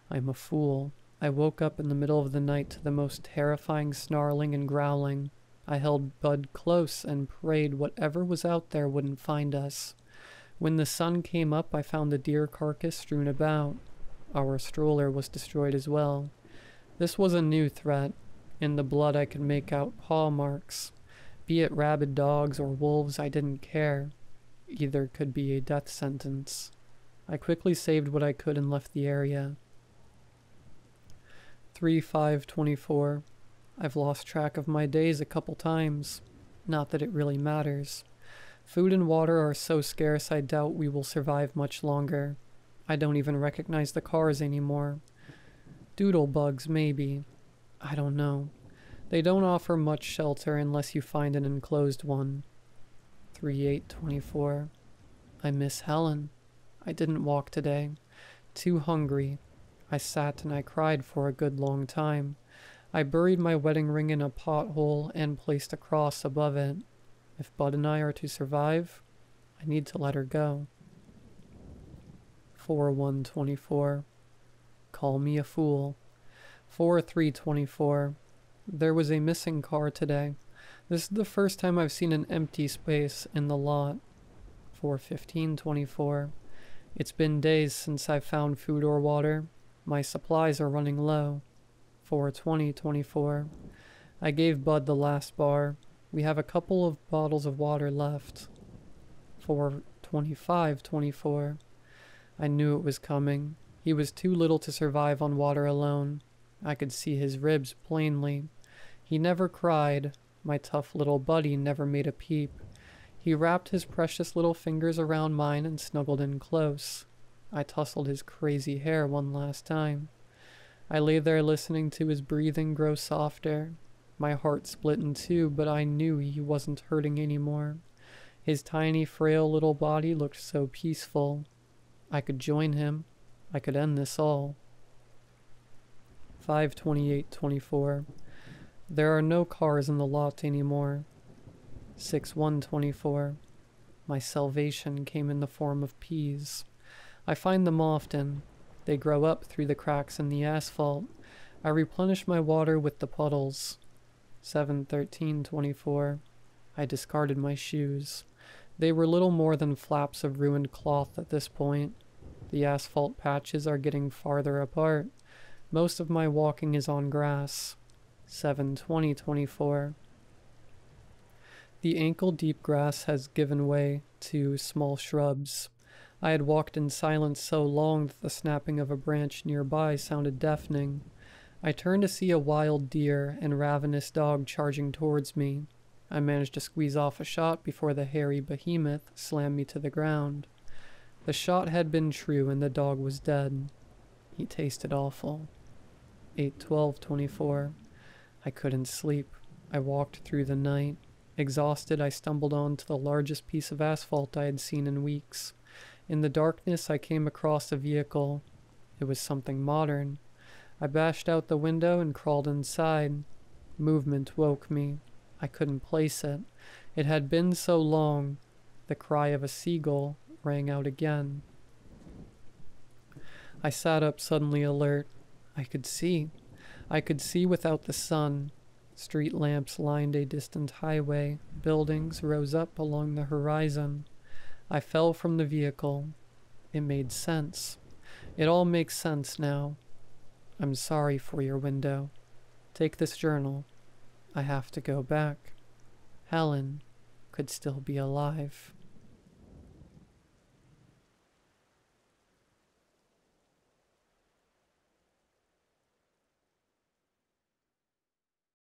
I'm a fool. I woke up in the middle of the night to the most terrifying snarling and growling. I held Bud close and prayed whatever was out there wouldn't find us. When the sun came up, I found the deer carcass strewn about. Our stroller was destroyed as well. This was a new threat. In the blood I could make out paw marks. Be it rabid dogs or wolves, I didn't care. Either could be a death sentence. I quickly saved what I could and left the area. 3/5/24. I've lost track of my days a couple times. Not that it really matters. Food and water are so scarce I doubt we will survive much longer. I don't even recognize the cars anymore. Doodle bugs, maybe. I don't know. They don't offer much shelter unless you find an enclosed one. 3/8/24. I miss Helen. I didn't walk today. Too hungry. I sat and I cried for a good long time. I buried my wedding ring in a pothole and placed a cross above it. If Bud and I are to survive, I need to let her go. 4/1/24. Call me a fool. 4/3/24. There was a missing car today. This is the first time I've seen an empty space in the lot. 4/15/24. It's been days since I found food or water. My supplies are running low. 4/20/24. I gave Bud the last bar. We have a couple of bottles of water left. 4/25/24. I knew it was coming. He was too little to survive on water alone. I could see his ribs plainly. He never cried. My tough little buddy never made a peep. He wrapped his precious little fingers around mine and snuggled in close. I tousled his crazy hair one last time. I lay there listening to his breathing grow softer. My heart split in two, but I knew he wasn't hurting anymore. His tiny, frail little body looked so peaceful. I could join him. I could end this all. 5/28/24. There are no cars in the lot anymore. 6/1/24. My salvation came in the form of peas. I find them often. They grow up through the cracks in the asphalt. I replenish my water with the puddles. 7/13/24. I discarded my shoes. They were little more than flaps of ruined cloth at this point. The asphalt patches are getting farther apart. Most of my walking is on grass. 7/20/24. The ankle-deep grass has given way to small shrubs. I had walked in silence so long that the snapping of a branch nearby sounded deafening. I turned to see a wild deer and ravenous dog charging towards me. I managed to squeeze off a shot before the hairy behemoth slammed me to the ground. The shot had been true and the dog was dead. He tasted awful. 8/12/24. I couldn't sleep. I walked through the night. Exhausted, I stumbled onto the largest piece of asphalt I had seen in weeks. In the darkness, I came across a vehicle. It was something modern. I bashed out the window and crawled inside. Movement woke me. I couldn't place it. It had been so long. The cry of a seagull rang out again. I sat up suddenly alert. I could see. I could see without the sun. Street lamps lined a distant highway. Buildings rose up along the horizon. I fell from the vehicle. It made sense. It all makes sense now. I'm sorry for your window. Take this journal. I have to go back. Helen could still be alive.